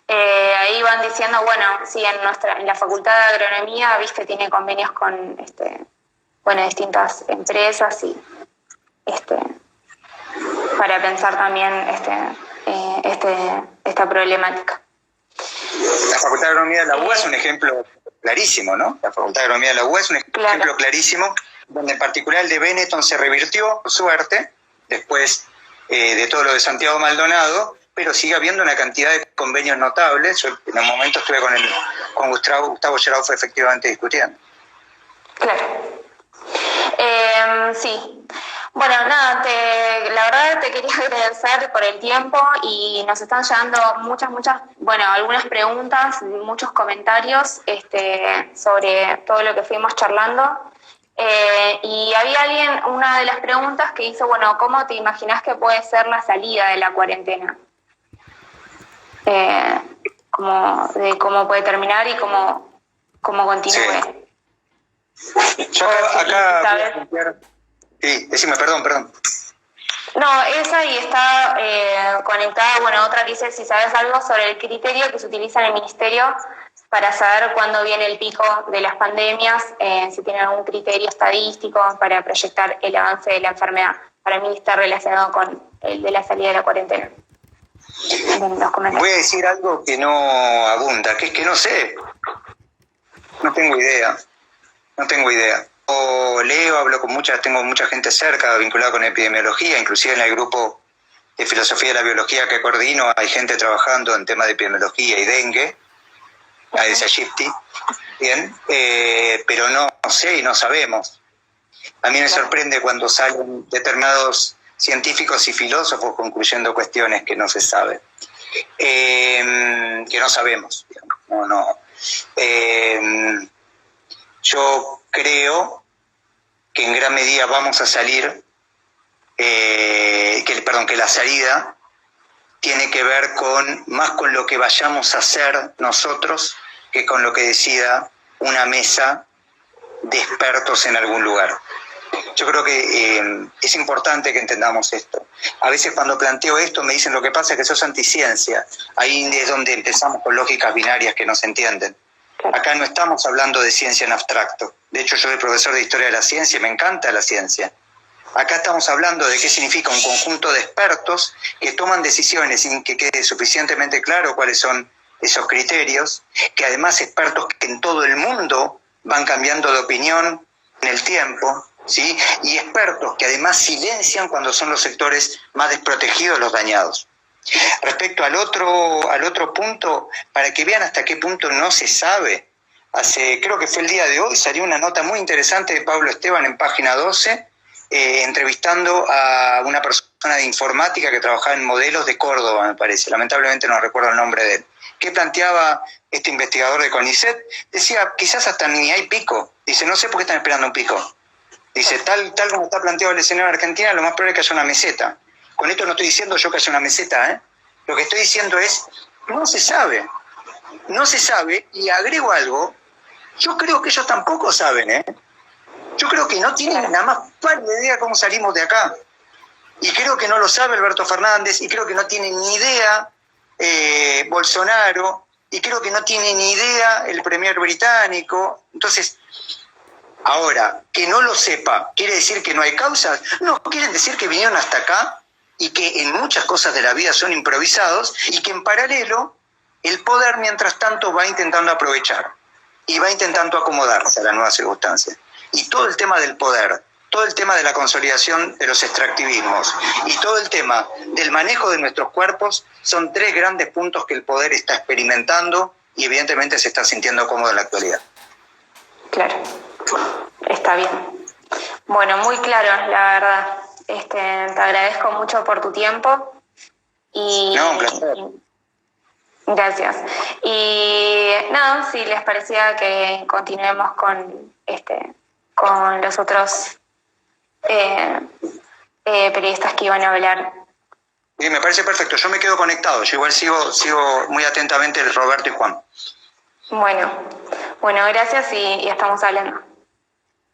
Ahí van diciendo, bueno, sí, en la Facultad de Agronomía, viste, tiene convenios con distintas empresas y para pensar también esta problemática. La Facultad de Agronomía de la UBA es un ejemplo clarísimo, ¿no? La Facultad de Agronomía de la UBA es un ejemplo clarísimo, donde en particular el de Benetton se revirtió, por suerte, después de todo lo de Santiago Maldonado, pero sigue habiendo una cantidad de convenios notables. Yo en un momento estuve con Gustavo Schrauf efectivamente discutiendo. Claro. Sí. Bueno, nada, la verdad te quería agradecer por el tiempo y nos están llegando algunas preguntas, muchos comentarios sobre todo lo que fuimos charlando. Y había una de las preguntas que hizo, bueno, ¿cómo te imaginas que puede ser la salida de la cuarentena? Cómo puede terminar y cómo continúe. Sí. Yo acá sí, decime, perdón. No, esa y está conectada, otra que dice si sabes algo sobre el criterio que se utiliza en el Ministerio para saber cuándo viene el pico de las pandemias, si tienen algún criterio estadístico para proyectar el avance de la enfermedad. Para mí está relacionado con el de la salida de la cuarentena. Voy a decir algo que no abunda, que es que no sé. No tengo idea. O leo, tengo mucha gente cerca vinculada con epidemiología, inclusive en el grupo de filosofía de la biología que coordino hay gente trabajando en temas de epidemiología y dengue, a esa Shifty, bien, pero no sé y no sabemos. A mí me sorprende cuando salen determinados científicos y filósofos concluyendo cuestiones que no se saben, que no sabemos. Yo creo que en gran medida vamos a salir, que la salida tiene que ver más con lo que vayamos a hacer nosotros que con lo que decida una mesa de expertos en algún lugar. Yo creo que es importante que entendamos esto. A veces cuando planteo esto me dicen lo que pasa es que sos anticiencia. Ahí es donde empezamos con lógicas binarias que no se entienden. Acá no estamos hablando de ciencia en abstracto. De hecho, yo soy profesor de historia de la ciencia, me encanta la ciencia. Acá estamos hablando de qué significa un conjunto de expertos que toman decisiones sin que quede suficientemente claro cuáles son esos criterios, que además expertos que en todo el mundo van cambiando de opinión en el tiempo, ¿sí? Y expertos que además silencian cuando son los sectores más desprotegidos, los dañados. Respecto al otro punto, para que vean hasta qué punto no se sabe, creo que fue el día de hoy, salió una nota muy interesante de Pablo Esteban en Página 12, entrevistando a una persona de informática que trabajaba en modelos de Córdoba, me parece, lamentablemente no recuerdo el nombre de él, que planteaba este investigador de CONICET, decía, quizás hasta ni hay pico, dice, no sé por qué están esperando un pico, dice, tal como está planteado el escenario en Argentina, lo más probable es que haya una meseta. Con esto no estoy diciendo yo que haya una meseta, Lo que estoy diciendo es, no se sabe, y agrego algo, yo creo que ellos tampoco saben, Yo creo que no tienen nada más pálida idea cómo salimos de acá. Y creo que no lo sabe Alberto Fernández, y creo que no tiene ni idea Bolsonaro, y creo que no tiene ni idea el premier británico. Entonces, ahora, que no lo sepa, ¿quiere decir que no hay causas? No, quieren decir que vinieron hasta acá y que en muchas cosas de la vida son improvisados y que en paralelo el poder, mientras tanto, va intentando aprovechar y va intentando acomodarse a la nueva circunstancia. Y todo el tema del poder, todo el tema de la consolidación de los extractivismos y todo el tema del manejo de nuestros cuerpos son tres grandes puntos que el poder está experimentando y evidentemente se está sintiendo cómodo en la actualidad. Claro, está bien. Bueno, muy claro, la verdad. Te agradezco mucho por tu tiempo. No, un placer. Gracias. Y nada, si les parecía que continuemos con los otros periodistas que iban a hablar. Sí, me parece perfecto. Yo me quedo conectado. Yo igual sigo muy atentamente Roberto y Juan. Bueno, gracias y estamos hablando.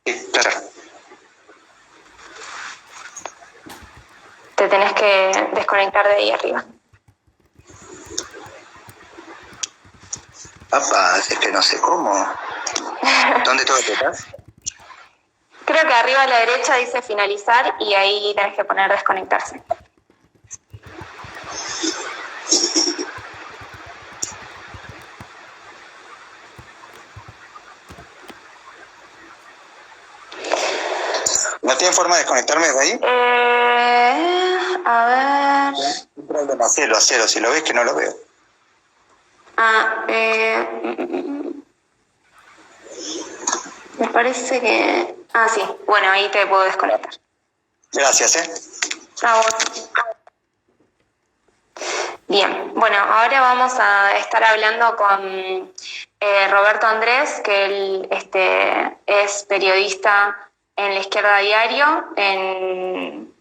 Sí, placer. Te tenés que desconectar de ahí arriba. Papá, es que no sé cómo. ¿Dónde tengo que estar? Creo que arriba a la derecha dice finalizar y ahí tenés que poner desconectarse. ¿No tiene forma de desconectarme desde ahí? A ver. Un problema. Hacelo. Si lo ves, que no lo veo. Me parece que... sí. Bueno, ahí te puedo desconectar. Gracias, A vos. Bien. Bueno, ahora vamos a estar hablando con Roberto Andrés, que él es periodista en La Izquierda Diario, en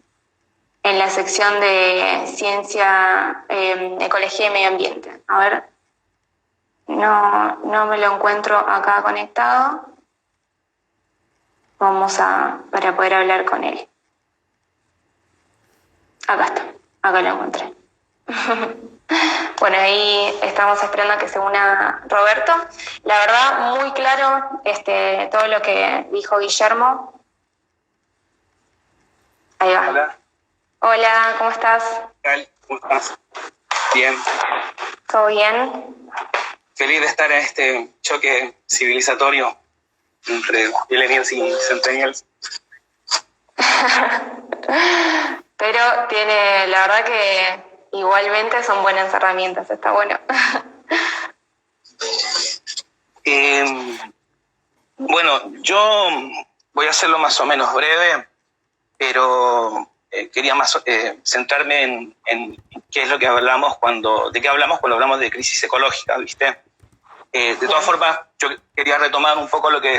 la sección de Ciencia, Ecología y Medio Ambiente. A ver, no me lo encuentro acá conectado. Para poder hablar con él. Acá está, acá lo encontré. Bueno, ahí estamos esperando a que se una Roberto. La verdad, muy claro todo lo que dijo Guillermo. Ahí va. Hola. Hola, ¿cómo estás? ¿Qué tal? ¿Cómo estás? Bien. ¿Todo bien? Feliz de estar en este choque civilizatorio entre millennials y centennials. Pero la verdad que igualmente son buenas herramientas, está bueno. Bueno, yo voy a hacerlo más o menos breve, pero quería más centrarme en qué es lo que hablamos cuando hablamos de crisis ecológica, ¿viste? De todas formas, yo quería retomar un poco lo que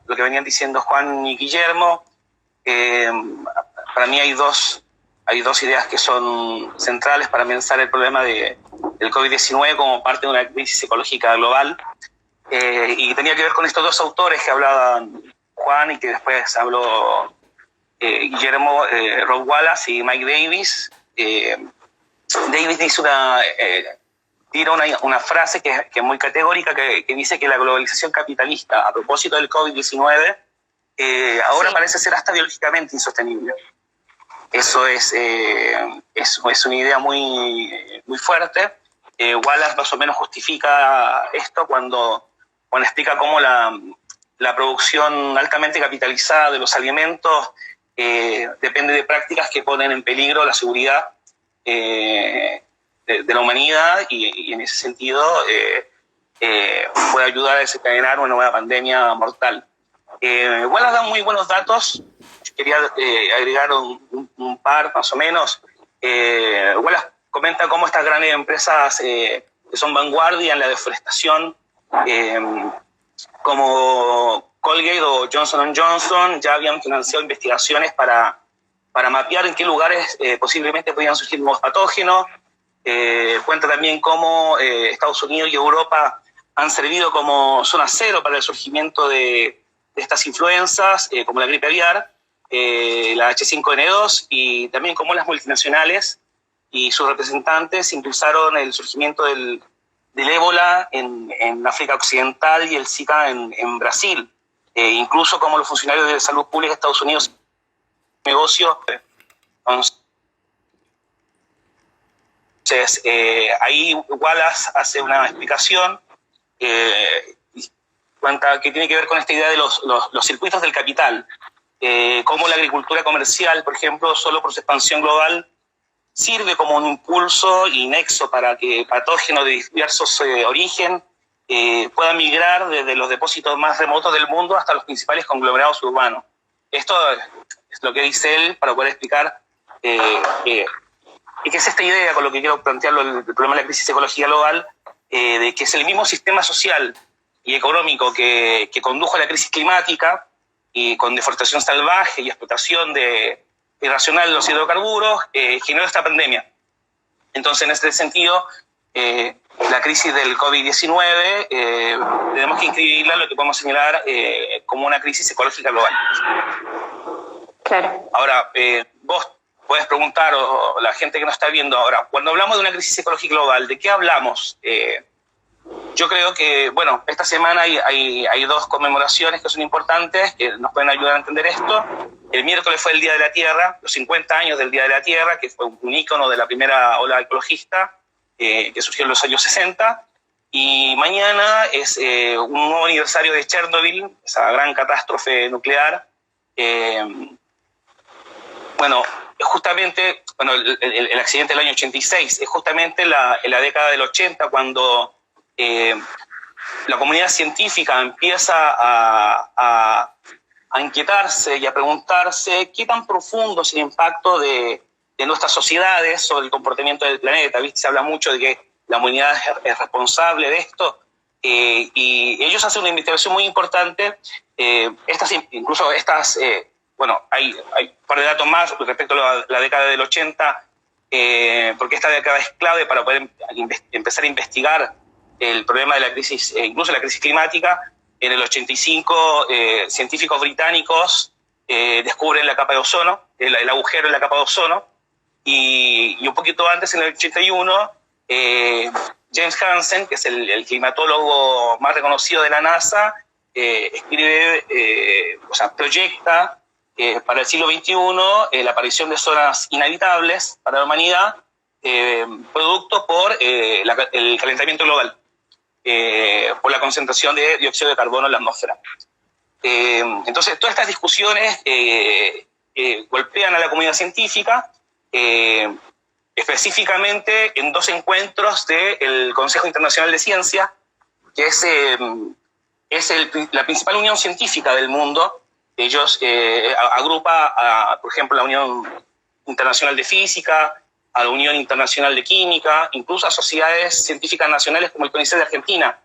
venían diciendo Juan y Guillermo. Para mí hay dos ideas que son centrales para pensar el problema del COVID-19 como parte de una crisis ecológica global. Y tenía que ver con estos dos autores que hablaban Juan y que después habló Guillermo, Rob Wallace y Mike Davis. Davis dice tira una frase que es muy categórica que dice que la globalización capitalista a propósito del COVID-19 ahora parece ser hasta biológicamente insostenible. Eso es una idea muy, muy fuerte. Wallace más o menos justifica esto cuando explica cómo la producción altamente capitalizada de los alimentos depende de prácticas que ponen en peligro la seguridad de la humanidad y en ese sentido puede ayudar a desencadenar una nueva pandemia mortal. Wallace da muy buenos datos. Quería agregar un par más o menos. Wallace comenta cómo estas grandes empresas que son vanguardia en la deforestación, como Colgate o Johnson & Johnson, ya habían financiado investigaciones para mapear en qué lugares posiblemente podían surgir nuevos patógenos. Cuenta también cómo Estados Unidos y Europa han servido como zona cero para el surgimiento de estas influencias, como la gripe aviar, la H5N2, y también cómo las multinacionales y sus representantes impulsaron el surgimiento del ébola en África Occidental y el Zika en Brasil. Incluso como los funcionarios de salud pública de Estados Unidos negocios. Entonces, ahí Wallace hace una explicación que tiene que ver con esta idea de los circuitos del capital, cómo la agricultura comercial, por ejemplo, solo por su expansión global, sirve como un impulso y nexo para que patógenos de diversos origen puedan migrar desde los depósitos más remotos del mundo hasta los principales conglomerados urbanos. Esto es lo que dice él para poder explicar qué es esta idea con lo que quiero plantearlo, el problema de la crisis ecológica global, de que es el mismo sistema social y económico que condujo a la crisis climática, y con deforestación salvaje y explotación irracional de los hidrocarburos, generó esta pandemia. Entonces, en este sentido, la crisis del COVID-19 tenemos que inscribirla en lo que podemos señalar como una crisis ecológica global. Claro. Ahora, vos puedes preguntar, o la gente que nos está viendo ahora, cuando hablamos de una crisis ecológica global, ¿de qué hablamos? Yo creo que, bueno, esta semana hay dos conmemoraciones que son importantes, que nos pueden ayudar a entender esto. El miércoles fue el Día de la Tierra, los 50 años del Día de la Tierra, que fue un ícono de la primera ola ecologista que surgió en los años 60. Y mañana es un nuevo aniversario de Chernobyl, esa gran catástrofe nuclear. Justamente, el accidente del año 86 es justamente en la década del 80 cuando la comunidad científica empieza a inquietarse y a preguntarse qué tan profundo es el impacto de nuestras sociedades sobre el comportamiento del planeta. ¿Viste? Se habla mucho de que la humanidad es responsable de esto, y ellos hacen una investigación muy importante. Hay un par de datos más respecto a la década del 80, porque esta década es clave para poder empezar a investigar el problema de la crisis, incluso la crisis climática. En el 85, científicos británicos descubren la capa de ozono, el agujero en la capa de ozono, y un poquito antes, en el 81, James Hansen, que es el climatólogo más reconocido de la NASA, proyecta para el siglo XXI la aparición de zonas inhabitables para la humanidad, producto por el calentamiento global, por la concentración de dióxido de carbono en la atmósfera. Entonces, todas estas discusiones golpean a la comunidad científica, específicamente en dos encuentros del Consejo Internacional de Ciencia, que es la principal unión científica del mundo. Ellos agrupa, por ejemplo, la Unión Internacional de Física, a la Unión Internacional de Química, incluso a sociedades científicas nacionales como el CONICET de Argentina.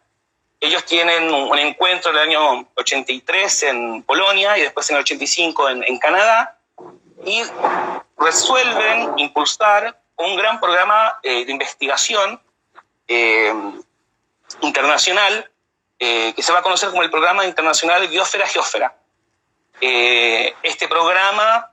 Ellos tienen un encuentro en el año 83 en Polonia y después en el 85 en Canadá, y resuelven impulsar un gran programa de investigación internacional que se va a conocer como el Programa Internacional Biosfera-Geósfera. Este programa,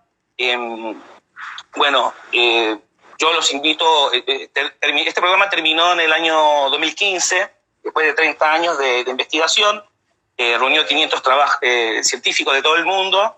yo los invito, este programa terminó en el año 2015, después de 30 años de investigación, reunió 500 científicos de todo el mundo,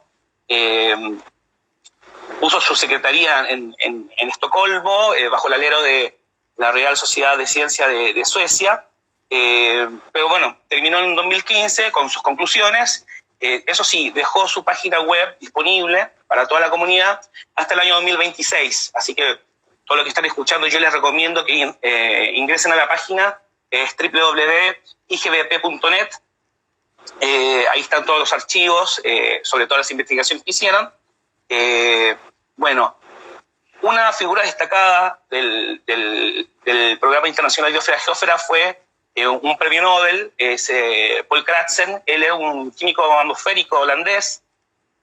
puso su secretaría en Estocolmo, bajo el alero de la Real Sociedad de Ciencia de Suecia, pero bueno, terminó en 2015 con sus conclusiones. Eso sí, dejó su página web disponible para toda la comunidad hasta el año 2026, así que todo lo que están escuchando, yo les recomiendo que ingresen a la página, es www.igbp.net. Ahí están todos los archivos sobre todas las investigaciones que hicieron. Una figura destacada del Programa Internacional de Biosfera-Geósfera fue un premio Nobel, es Paul Crutzen. Él es un químico atmosférico holandés.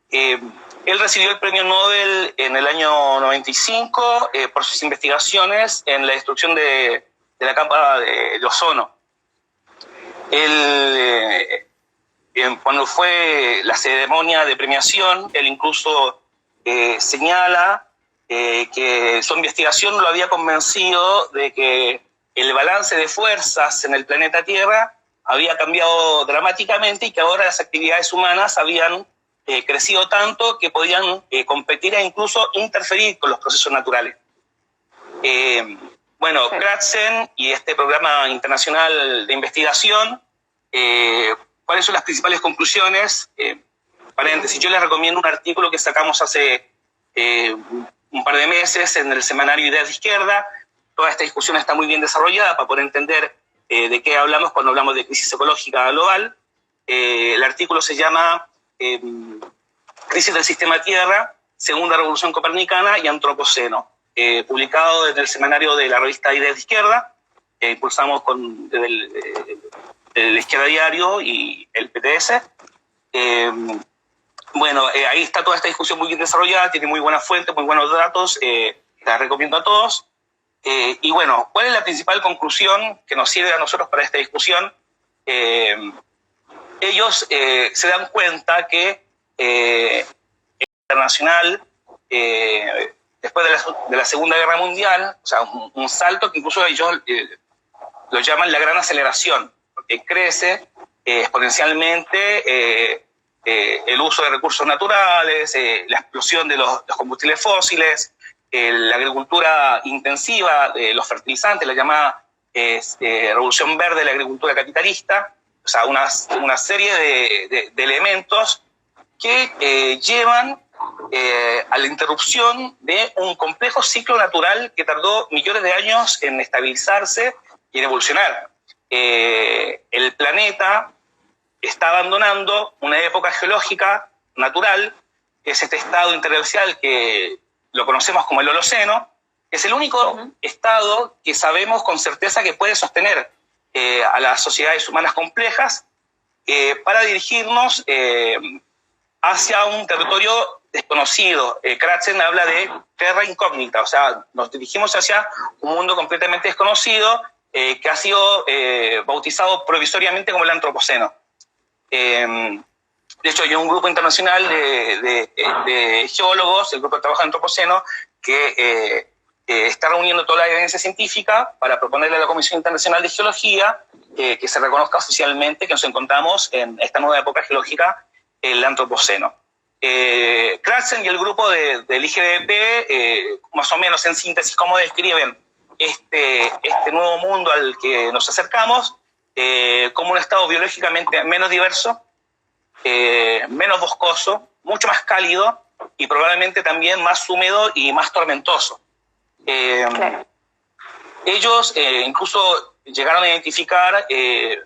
Él recibió el premio Nobel en el año 95 por sus investigaciones en la destrucción de la capa de ozono. Él, cuando fue la ceremonia de premiación, él incluso señala que su investigación lo había convencido de que el balance de fuerzas en el planeta Tierra había cambiado dramáticamente y que ahora las actividades humanas habían crecido tanto que podían competir e incluso interferir con los procesos naturales. Crutzen y este programa internacional de investigación ¿cuáles son las principales conclusiones? Paréntesis, yo les recomiendo un artículo que sacamos hace un par de meses en el semanario Ideas de Izquierda. Toda esta discusión está muy bien desarrollada para poder entender de qué hablamos cuando hablamos de crisis ecológica global. El artículo se llama Crisis del Sistema Tierra, Segunda Revolución Copernicana y Antropoceno, publicado desde el semanario de la revista Ideas de Izquierda. Impulsamos desde el Izquierda Diario y el PTS. Bueno, ahí está toda esta discusión muy bien desarrollada, tiene muy buenas fuentes, muy buenos datos, la recomiendo a todos. Y bueno, ¿cuál es la principal conclusión que nos sirve a nosotros para esta discusión? Ellos se dan cuenta que internacional, después de la Segunda Guerra Mundial, o sea, un salto que incluso ellos lo llaman la gran aceleración, porque crece exponencialmente el uso de recursos naturales, la explosión de los combustibles fósiles, la agricultura intensiva, los fertilizantes, la llamada revolución verde de la agricultura capitalista, o sea, una serie de elementos que llevan a la interrupción de un complejo ciclo natural que tardó millones de años en estabilizarse y en evolucionar. El planeta está abandonando una época geológica natural, que es este estado interglacial que lo conocemos como el Holoceno, que es el único estado que sabemos con certeza que puede sostener a las sociedades humanas complejas para dirigirnos hacia un territorio desconocido. Cratsen habla de terra incógnita, o sea, nos dirigimos hacia un mundo completamente desconocido que ha sido bautizado provisoriamente como el Antropoceno. De hecho, hay un grupo internacional de geólogos, el grupo de trabajo de Antropoceno, que está reuniendo toda la evidencia científica para proponerle a la Comisión Internacional de Geología que se reconozca oficialmente que nos encontramos en esta nueva época geológica, el Antropoceno. Cratsen y el grupo del IGBP, más o menos en síntesis, cómo describen este nuevo mundo al que nos acercamos, como un estado biológicamente menos diverso, menos boscoso, mucho más cálido y probablemente también más húmedo y más tormentoso. Claro. Ellos incluso llegaron a identificar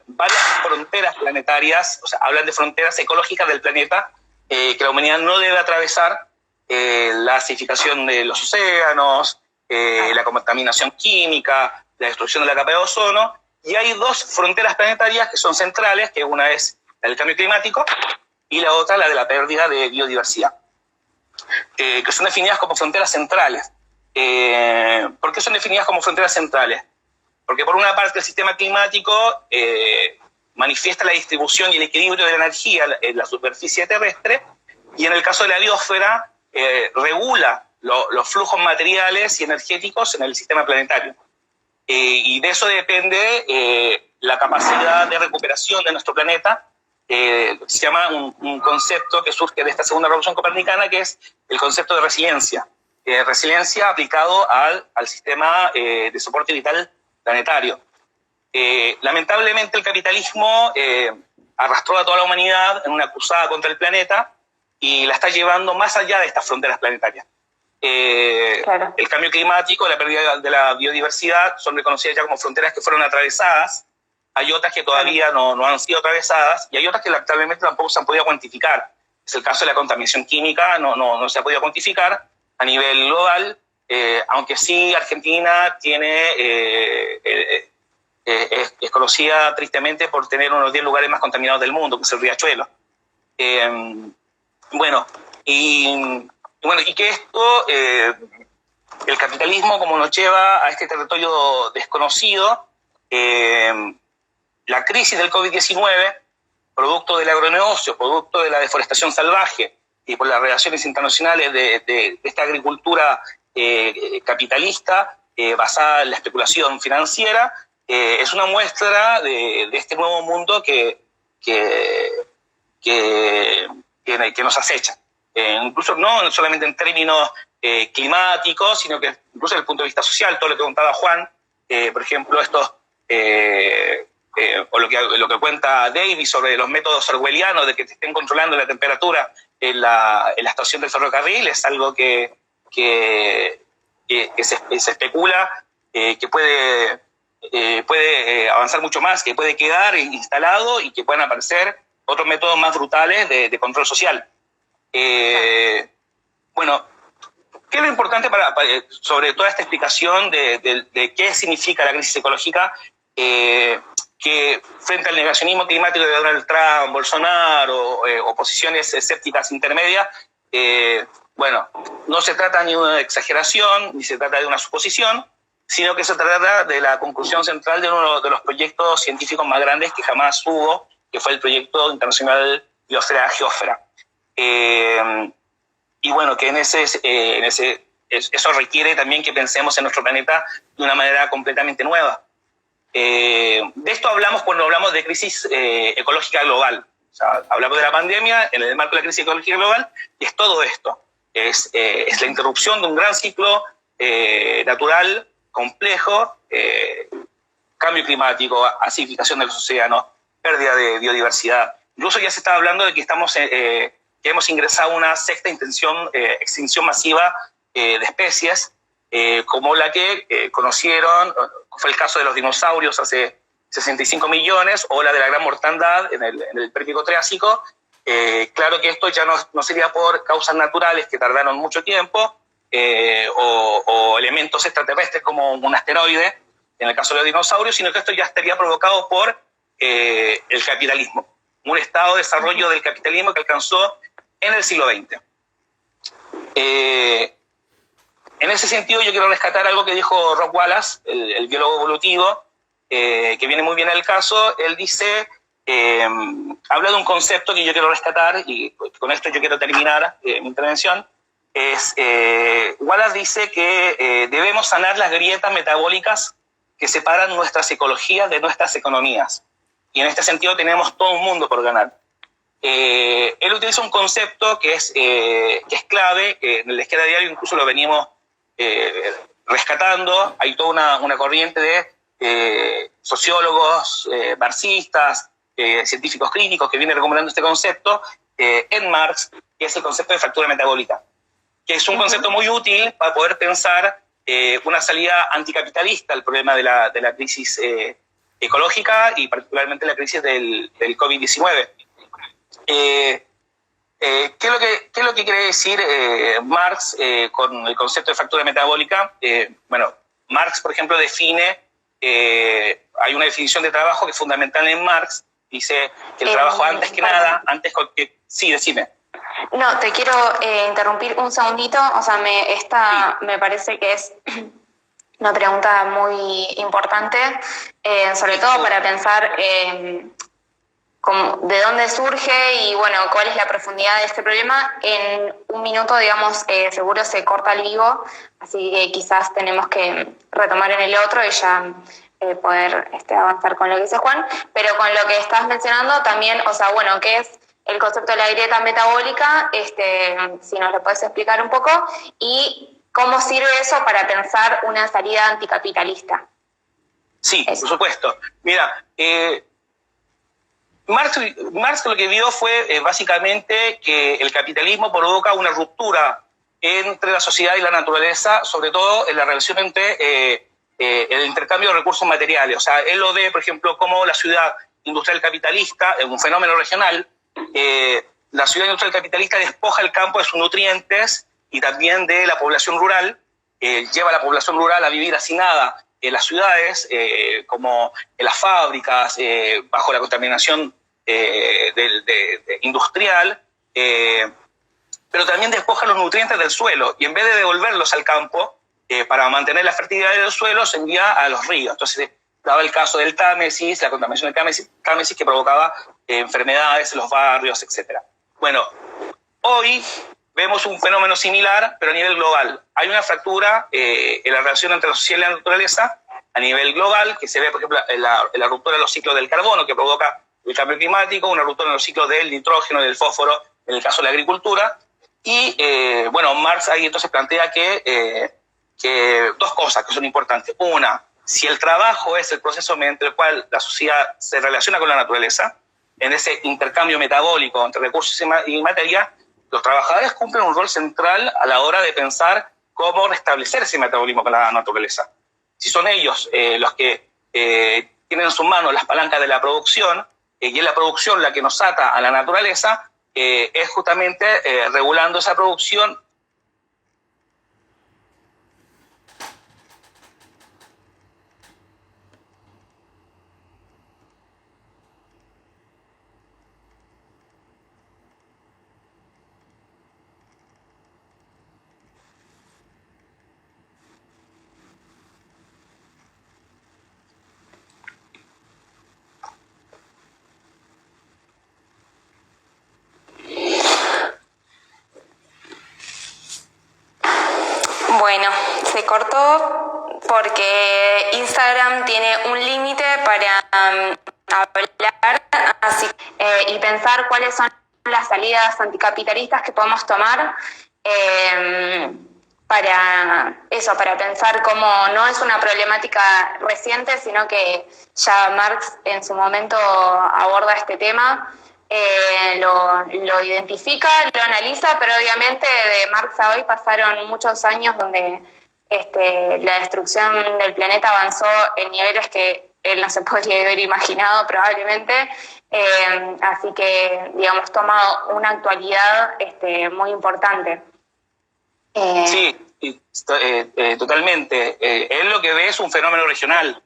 varias fronteras planetarias, o sea, hablan de fronteras ecológicas del planeta que la humanidad no debe atravesar, la acidificación de los océanos, la contaminación química, la destrucción de la capa de ozono, y hay dos fronteras planetarias que son centrales, que una es la del cambio climático y la otra la de la pérdida de biodiversidad, que son definidas como fronteras centrales. ¿Por qué son definidas como fronteras centrales? Porque por una parte el sistema climático manifiesta la distribución y el equilibrio de la energía en la superficie terrestre, y en el caso de la biosfera regula los flujos materiales y energéticos en el sistema planetario. Y de eso depende la capacidad de recuperación de nuestro planeta. Se llama un concepto que surge de esta segunda revolución copernicana, que es el concepto de resiliencia. Resiliencia aplicado al sistema de soporte vital planetario. Lamentablemente el capitalismo arrastró a toda la humanidad en una cruzada contra el planeta y la está llevando más allá de estas fronteras planetarias. Claro. El cambio climático, la pérdida de la biodiversidad son reconocidas ya como fronteras que fueron atravesadas. Hay otras que todavía no han sido atravesadas y hay otras que lamentablemente tampoco se han podido cuantificar. Es el caso de la contaminación química, no se ha podido cuantificar a nivel global, aunque sí Argentina tiene, es conocida tristemente por tener uno de los 10 lugares más contaminados del mundo, que es el Riachuelo. Y que esto, el capitalismo, como nos lleva a este territorio desconocido, la crisis del COVID-19, producto del agronegocio, producto de la deforestación salvaje y por las relaciones internacionales de esta agricultura capitalista basada en la especulación financiera, es una muestra de este nuevo mundo que nos acecha. Incluso no solamente en términos climáticos, sino que incluso desde el punto de vista social, todo lo que contaba Juan, por ejemplo, estos o lo que cuenta Davis sobre los métodos orwellianos de que te estén controlando la temperatura en la estación del ferrocarril, es algo que se especula que puede avanzar mucho más, que puede quedar instalado y que puedan aparecer otros métodos más brutales de control social. Bueno, ¿qué es lo importante sobre toda esta explicación de qué significa la crisis ecológica? Que frente al negacionismo climático de Donald Trump, Bolsonaro, o posiciones escépticas intermedias, bueno, no se trata ni de una exageración, ni se trata de una suposición, sino que se trata de la conclusión central de uno de los proyectos científicos más grandes que jamás hubo, que fue el proyecto internacional Biosfera-Geósfera. Y bueno, que eso requiere también que pensemos en nuestro planeta de una manera completamente nueva. De esto hablamos cuando hablamos de crisis ecológica global. O sea, hablamos de la pandemia en el marco de la crisis ecológica global, y es todo esto. Es la interrupción de un gran ciclo natural complejo, cambio climático, acidificación de los océanos, pérdida de biodiversidad. Incluso ya se está hablando de que que hemos ingresado a una sexta extinción masiva de especies, como la que conocieron, fue el caso de los dinosaurios hace 65 millones, o la de la gran mortandad en el Pérmico Triásico. Claro que esto ya no sería por causas naturales que tardaron mucho tiempo, o elementos extraterrestres como un asteroide, en el caso de los dinosaurios, sino que esto ya estaría provocado por el capitalismo, un estado de desarrollo del capitalismo que alcanzó en el siglo XX. En ese sentido, yo quiero rescatar algo que dijo Rob Wallace, el biólogo evolutivo, que viene muy bien al caso. Él dice, habla de un concepto que yo quiero rescatar, y con esto yo quiero terminar mi intervención. Wallace dice que debemos sanar las grietas metabólicas que separan nuestras ecologías de nuestras economías. Y en este sentido tenemos todo un mundo por ganar. Él utiliza un concepto que es clave, que en la izquierda diario incluso lo venimos rescatando. Hay toda una corriente de sociólogos, marxistas, científicos clínicos que vienen recomendando este concepto en Marx, que es el concepto de fractura metabólica, que es un concepto muy útil para poder pensar una salida anticapitalista al problema de la crisis ecológica, y particularmente la crisis del COVID-19. ¿Qué es lo que quiere decir Marx con el concepto de fractura metabólica? Bueno, Marx, por ejemplo, define, hay una definición de trabajo que es fundamental en Marx, dice que el trabajo antes que nada, sí, decime. No, te quiero interrumpir un segundito, o sea, me parece que es una pregunta muy importante, sobre todo para pensar de dónde surge y, bueno, cuál es la profundidad de este problema. En un minuto, digamos, seguro se corta el vivo, así que quizás tenemos que retomar en el otro y ya poder avanzar con lo que dice Juan. Pero con lo que estás mencionando también, o sea, bueno, ¿qué es el concepto de la grieta metabólica? Si nos lo puedes explicar un poco, y cómo sirve eso para pensar una salida anticapitalista. Sí, eso. Por supuesto. Mira, Marx lo que vio fue básicamente que el capitalismo provoca una ruptura entre la sociedad y la naturaleza, sobre todo en la relación entre el intercambio de recursos materiales. O sea, él lo ve, por ejemplo, como la ciudad industrial capitalista, es un fenómeno regional. La ciudad industrial capitalista despoja el campo de sus nutrientes y también de la población rural, lleva a la población rural a vivir hacinada en las ciudades, como en las fábricas, bajo la contaminación industrial, pero también despoja los nutrientes del suelo, y en vez de devolverlos al campo para mantener la fertilidad del suelo, se envía a los ríos. Entonces, daba el caso del Támesis, la contaminación del Támesis que provocaba enfermedades en los barrios, etc. Bueno, hoy vemos un fenómeno similar, pero a nivel global. Hay una fractura en la relación entre la sociedad y la naturaleza a nivel global, que se ve, por ejemplo, en la ruptura de los ciclos del carbono, que provoca el cambio climático, una ruptura en los ciclos del nitrógeno y del fósforo, en el caso de la agricultura. Y, bueno, Marx ahí entonces plantea que dos cosas que son importantes. Una, Si el trabajo es el proceso mediante el cual la sociedad se relaciona con la naturaleza, en ese intercambio metabólico entre recursos y materia, los trabajadores cumplen un rol central a la hora de pensar cómo restablecer ese metabolismo con la naturaleza. Si son ellos los que tienen en sus manos las palancas de la producción, y es la producción la que nos ata a la naturaleza, es justamente regulando esa producción. Bueno, se cortó porque Instagram tiene un límite para hablar así, y pensar cuáles son las salidas anticapitalistas que podemos tomar para pensar cómo no es una problemática reciente, sino que ya Marx en su momento aborda este tema. Lo identifica, lo analiza, pero obviamente de Marx a hoy pasaron muchos años donde la destrucción del planeta avanzó en niveles que él no se podría haber imaginado probablemente, así que, digamos, toma una actualidad muy importante. Sí, totalmente. Él lo que ve es un fenómeno regional,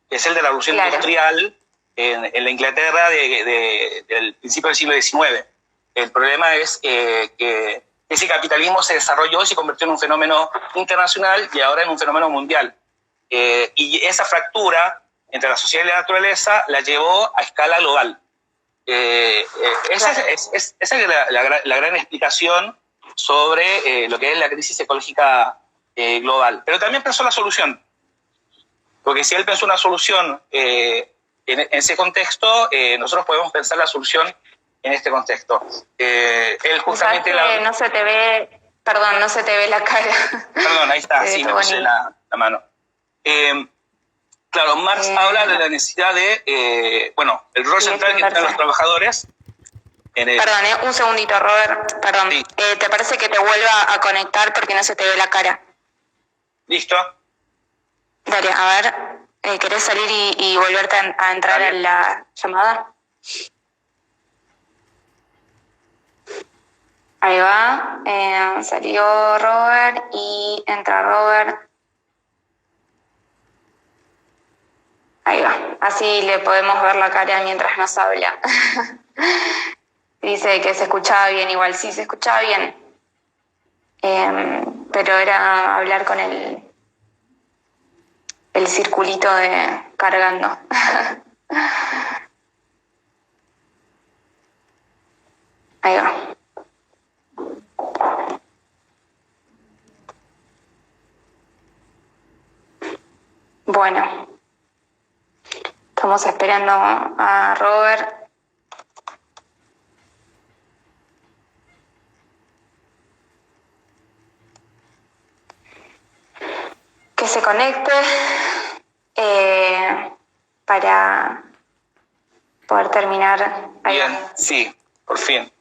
que es el de la revolución industrial, en la Inglaterra del principio del siglo XIX. El problema es que ese capitalismo se desarrolló y se convirtió en un fenómeno internacional y ahora en un fenómeno mundial. Y esa fractura entre la sociedad y la naturaleza la llevó a escala global. Esa es la gran explicación sobre lo que es la crisis ecológica global. Pero también pensó la solución. Porque si él pensó una solución en ese contexto, nosotros podemos pensar la solución en este contexto. Él justamente no se te ve, perdón, no se te ve la cara. Perdón, ahí está, sí, me puse la mano. Claro, Marx habla de la necesidad de, el rol central que tienen los trabajadores. Perdón, un segundito, Robert, perdón. Sí. ¿Te parece que te vuelva a conectar porque no se te ve la cara? ¿Listo? Dale, a ver. ¿Querés salir y volverte a entrar en la llamada? Ahí va. Salió Robert y entra Robert. Ahí va. Así le podemos ver la cara mientras nos habla. Dice que se escuchaba bien, igual sí se escuchaba bien. Pero era hablar con el circulito de cargando. Ahí va. Bueno, estamos esperando a Robert. Que se conecte para poder terminar. Bien, sí, por fin.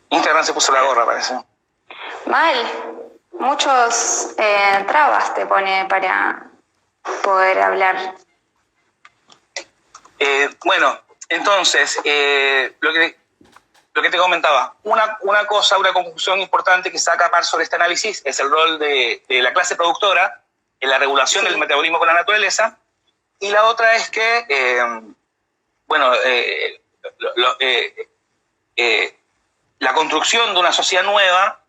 Instagram se puso la gorra, parece. Mal. Muchos trabas te pone para poder hablar. Entonces, lo que te comentaba, una conclusión importante que saca Marx sobre este análisis es el rol de la clase productora en la regulación del metabolismo con la naturaleza, y la otra es que, la construcción de una sociedad nueva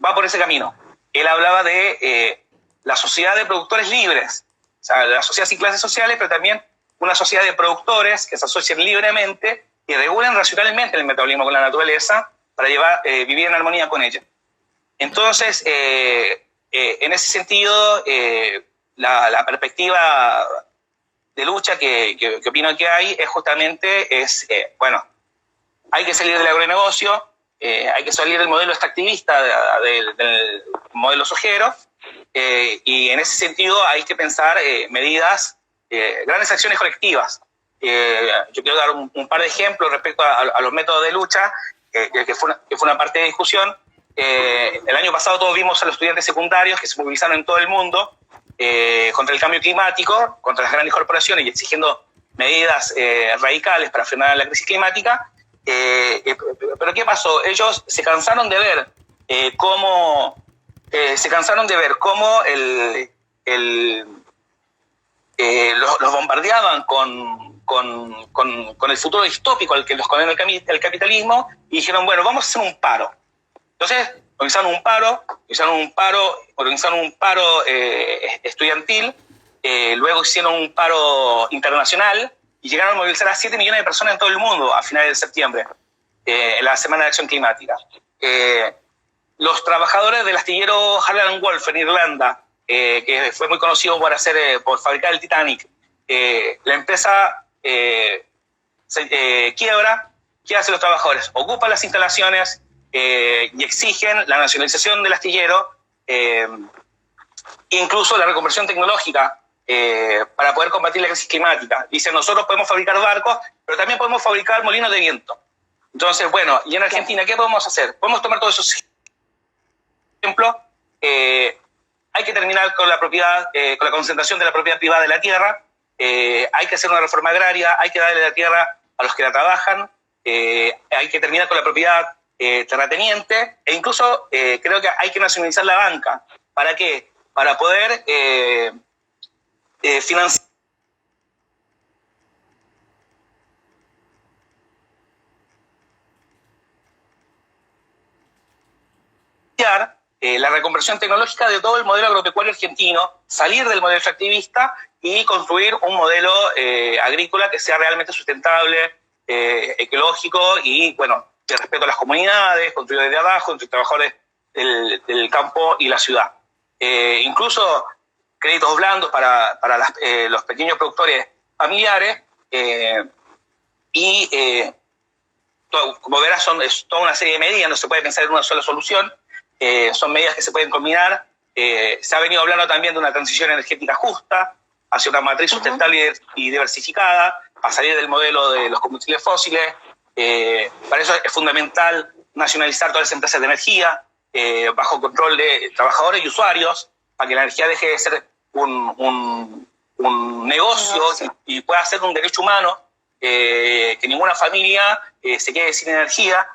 va por ese camino. Él hablaba de la sociedad de productores libres, o sea, la sociedad sin clases sociales, pero también una sociedad de productores que se asocian libremente y regulan racionalmente el metabolismo con la naturaleza para vivir en armonía con ella. Entonces, en ese sentido, la perspectiva de lucha que opino que hay es justamente, hay que salir del agronegocio, hay que salir del modelo extractivista del modelo sojero, Y en ese sentido hay que pensar medidas, grandes acciones colectivas. Yo quiero dar un par de ejemplos respecto a los métodos de lucha, que fue una parte de discusión. El año pasado todos vimos a los estudiantes secundarios que se movilizaron en todo el mundo contra el cambio climático, contra las grandes corporaciones y exigiendo medidas radicales para frenar la crisis climática. Pero ¿qué pasó? Ellos se cansaron de ver cómo los bombardeaban con el futuro distópico al que los condena el capitalismo, y dijeron, bueno, vamos a hacer un paro. Entonces organizaron un paro estudiantil, luego hicieron un paro internacional y llegaron a movilizar a 7 millones de personas en todo el mundo a finales de septiembre, en la Semana de Acción Climática. Los trabajadores del astillero Harland Wolff en Irlanda, que fue muy conocido por fabricar el Titanic, la empresa quiebra. ¿Qué hacen los trabajadores? Ocupan las instalaciones y exigen la nacionalización del astillero, incluso la reconversión tecnológica para poder combatir la crisis climática. Dicen, nosotros podemos fabricar barcos, pero también podemos fabricar molinos de viento. Entonces, bueno, y en Argentina, ¿qué podemos hacer? Podemos tomar todos esos ejemplos. Hay que terminar con la propiedad, con la concentración de la propiedad privada de la tierra. Hay que hacer una reforma agraria, hay que darle la tierra a los que la trabajan. Hay que terminar con la propiedad terrateniente, e incluso creo que hay que nacionalizar la banca. ¿Para qué? Para poder financiar la reconversión tecnológica de todo el modelo agropecuario argentino, salir del modelo extractivista y construir un modelo agrícola que sea realmente sustentable, ecológico y, bueno, de respeto a las comunidades, construido desde abajo, entre trabajadores del campo y la ciudad. Incluso créditos blandos para los pequeños productores familiares como verás, es toda una serie de medidas, no se puede pensar en una sola solución. Son medidas que se pueden combinar. Se ha venido hablando también de una transición energética justa hacia una matriz sustentable y diversificada, a salir del modelo de los combustibles fósiles. Para eso es fundamental nacionalizar todas las empresas de energía bajo control de trabajadores y usuarios, para que la energía deje de ser un negocio y pueda ser un derecho humano, que ninguna familia se quede sin energía.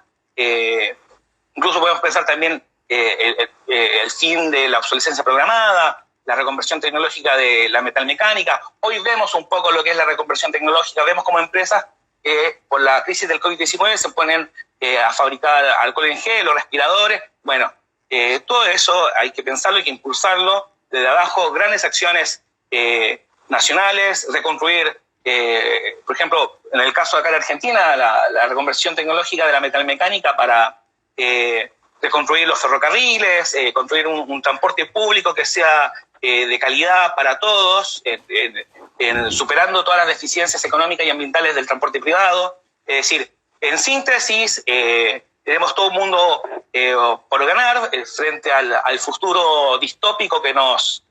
Incluso podemos pensar también el fin de la obsolescencia programada, la reconversión tecnológica de la metalmecánica. Hoy vemos un poco lo que es la reconversión tecnológica, vemos como empresas que por la crisis del COVID-19 se ponen a fabricar alcohol en gel o respiradores. Bueno, todo eso hay que pensarlo, hay que impulsarlo desde abajo, grandes acciones nacionales, reconstruir, por ejemplo, en el caso de acá de Argentina, la reconversión tecnológica de la metalmecánica para reconstruir los ferrocarriles, construir un transporte público que sea de calidad para todos, superando todas las deficiencias económicas y ambientales del transporte privado. Es decir, en síntesis, tenemos todo un mundo por ganar frente al futuro distópico que nos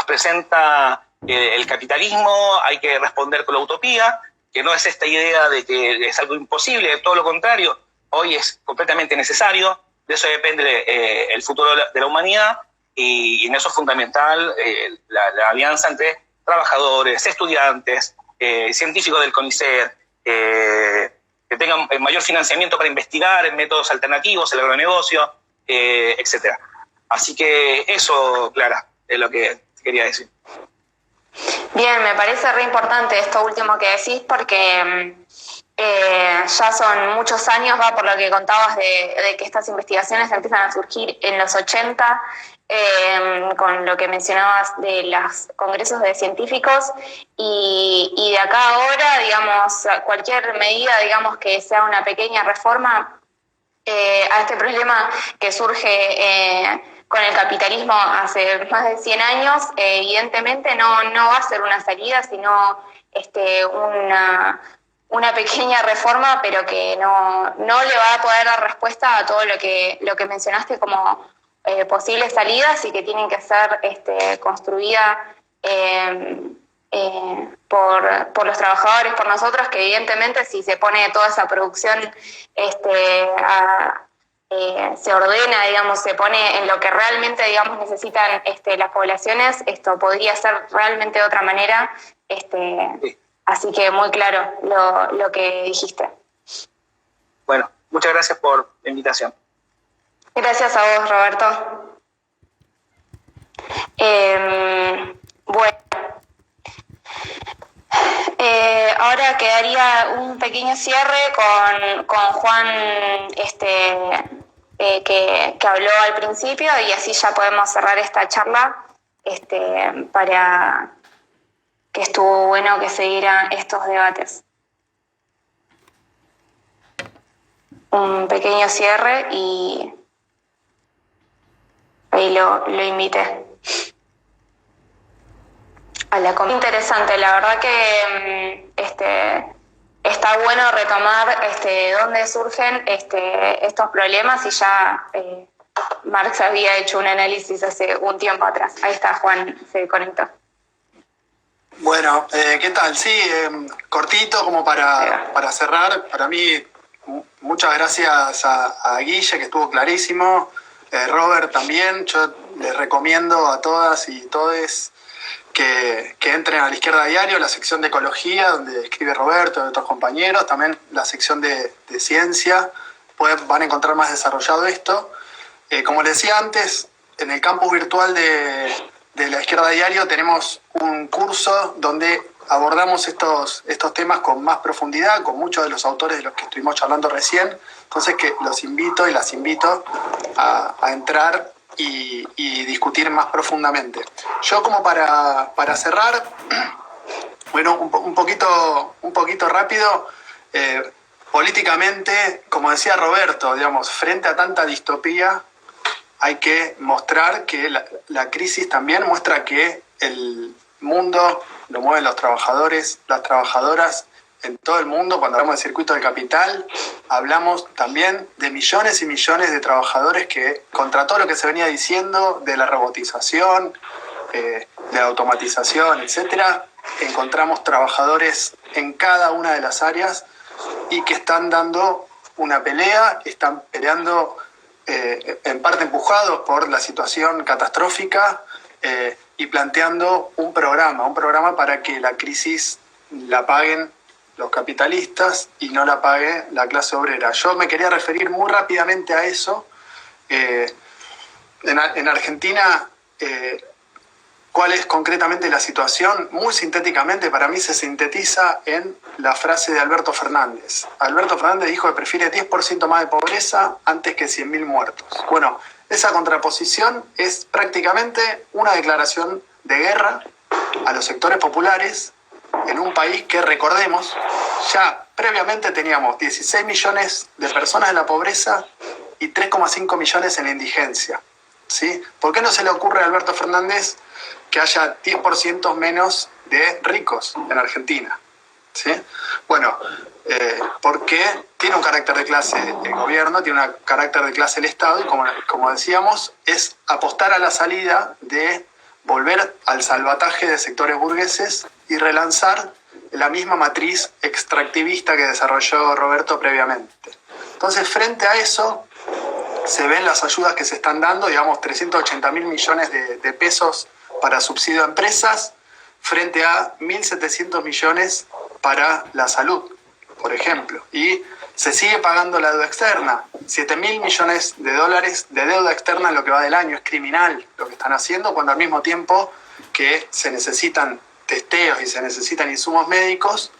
presenta el capitalismo. Hay que responder con la utopía, que no es esta idea de que es algo imposible, todo lo contrario, hoy es completamente necesario. De eso depende el futuro de la humanidad, y en eso es fundamental la alianza entre trabajadores, estudiantes, científicos del CONICET, que tengan mayor financiamiento para investigar en métodos alternativos, el agronegocio, etc. Así que eso, Clara, es lo que quería decir. Bien, me parece re importante esto último que decís, porque ya son muchos años, va, por lo que contabas de que estas investigaciones empiezan a surgir en los 80, con lo que mencionabas de los congresos de científicos, y de acá ahora, digamos, cualquier medida, digamos, que sea una pequeña reforma a este problema que surge con el capitalismo hace más de 100 años, evidentemente no va a ser una salida, sino una pequeña reforma, pero que no le va a poder dar respuesta a todo lo que mencionaste como posibles salidas y que tienen que ser construidas por los trabajadores, por nosotros, que evidentemente si se pone toda esa producción, se ordena, digamos, se pone en lo que realmente, digamos, necesitan las poblaciones, esto podría ser realmente de otra manera, Sí. Así que muy claro lo que dijiste. Bueno, muchas gracias por la invitación. Gracias a vos, Roberto. Bueno, ahora quedaría un pequeño cierre con Juan, que habló al principio, y así ya podemos cerrar esta charla, para que estuvo bueno que siguieran estos debates. Un pequeño cierre y ahí lo invité a la comida. Interesante, la verdad que está bueno retomar dónde surgen estos problemas, y ya Marx había hecho un análisis hace un tiempo atrás. Ahí está, Juan se conectó. Bueno, ¿qué tal? Sí, cortito como para cerrar. Para mí, muchas gracias a Guille, que estuvo clarísimo. Robert también. Yo les recomiendo a todas y todes que entren a La Izquierda Diario, la sección de ecología, donde escribe Roberto y otros compañeros. También la sección de ciencia. Van a encontrar más desarrollado esto. Como les decía antes, en el campus virtual de La Izquierda Diario tenemos un curso donde abordamos estos temas con más profundidad, con muchos de los autores de los que estuvimos charlando recién. Entonces que los invito y las invito a entrar y discutir más profundamente. Yo como para cerrar, bueno, un poquito rápido, políticamente, como decía Roberto, digamos, frente a tanta distopía, hay que mostrar que la crisis también muestra que el mundo lo mueven los trabajadores, las trabajadoras en todo el mundo. Cuando hablamos del circuito del capital, hablamos también de millones y millones de trabajadores que, contra todo lo que se venía diciendo de la robotización, de la automatización, etcétera, encontramos trabajadores en cada una de las áreas y que están dando una pelea, están peleando en parte empujados por la situación catastrófica, y planteando un programa para que la crisis la paguen los capitalistas y no la pague la clase obrera. Yo me quería referir muy rápidamente a eso. En Argentina, ¿cuál es concretamente la situación? Muy sintéticamente, para mí se sintetiza en la frase de Alberto Fernández. Alberto Fernández dijo que prefiere 10% más de pobreza antes que 100.000 muertos. Bueno, esa contraposición es prácticamente una declaración de guerra a los sectores populares en un país que, recordemos, ya previamente teníamos 16 millones de personas en la pobreza y 3,5 millones en la indigencia. ¿Sí? ¿Por qué no se le ocurre a Alberto Fernández que haya 10% menos de ricos en Argentina? ¿Sí? Bueno, porque tiene un carácter de clase el gobierno, tiene un carácter de clase el Estado, y como decíamos, es apostar a la salida de volver al salvataje de sectores burgueses y relanzar la misma matriz extractivista que desarrolló Roberto previamente. Entonces, frente a eso, se ven las ayudas que se están dando, digamos, 380.000 millones de pesos para subsidio a empresas, frente a 1.700 millones para la salud, por ejemplo. Y se sigue pagando la deuda externa, 7.000 millones de dólares de deuda externa en lo que va del año. Es criminal lo que están haciendo, cuando al mismo tiempo que se necesitan testeos y se necesitan insumos médicos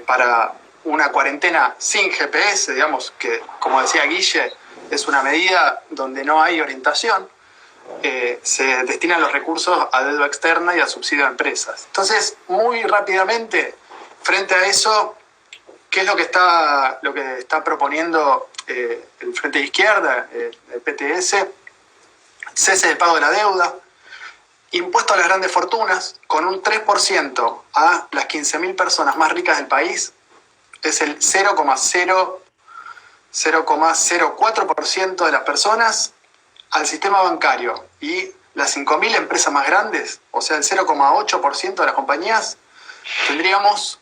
para una cuarentena sin GPS, digamos, que, como decía Guille, es una medida donde no hay orientación. Se destinan los recursos a deuda externa y a subsidio a empresas. Entonces, muy rápidamente, frente a eso, ¿qué es lo que está proponiendo el Frente de Izquierda, el PTS? Cese del pago de la deuda, impuesto a las grandes fortunas, con un 3% a las 15.000 personas más ricas del país, es el 0,04% de las personas. al sistema bancario y las 5.000 empresas más grandes, o sea, el 0,8% de las compañías, tendríamos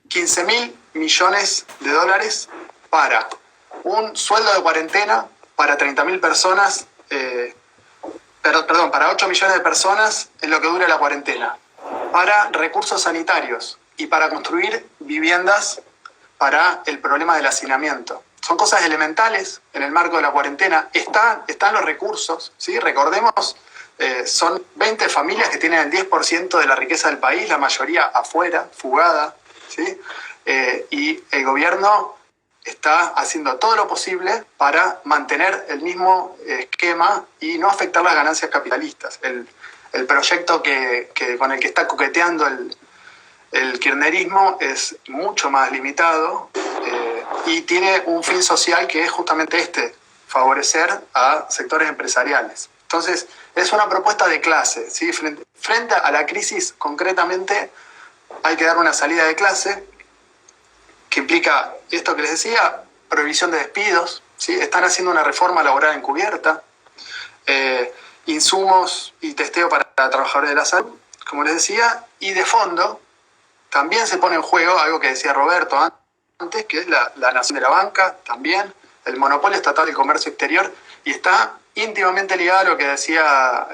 15.000 millones de dólares para un sueldo de cuarentena para 30.000 personas, para 8 millones de personas en lo que dure la cuarentena, para recursos sanitarios y para construir viviendas para el problema del hacinamiento. Son cosas elementales en el marco de la cuarentena. Están los recursos, ¿sí? Recordemos, son 20 familias que tienen el 10% de la riqueza del país, la mayoría afuera, fugada, ¿sí? Y el gobierno está haciendo todo lo posible para mantener el mismo esquema y no afectar las ganancias capitalistas. El proyecto con el que está coqueteando el kirchnerismo es mucho más limitado y tiene un fin social que es justamente favorecer a sectores empresariales. Entonces, es una propuesta de clase, ¿sí? Frente a la crisis, concretamente, hay que dar una salida de clase que implica esto que les decía, prohibición de despidos, ¿sí? Están haciendo una reforma laboral encubierta, insumos y testeo para trabajadores de la salud, como les decía, y de fondo también se pone en juego algo que decía Roberto antes, que es la nación de la banca, también el monopolio estatal del comercio exterior, y está íntimamente ligado a lo que decía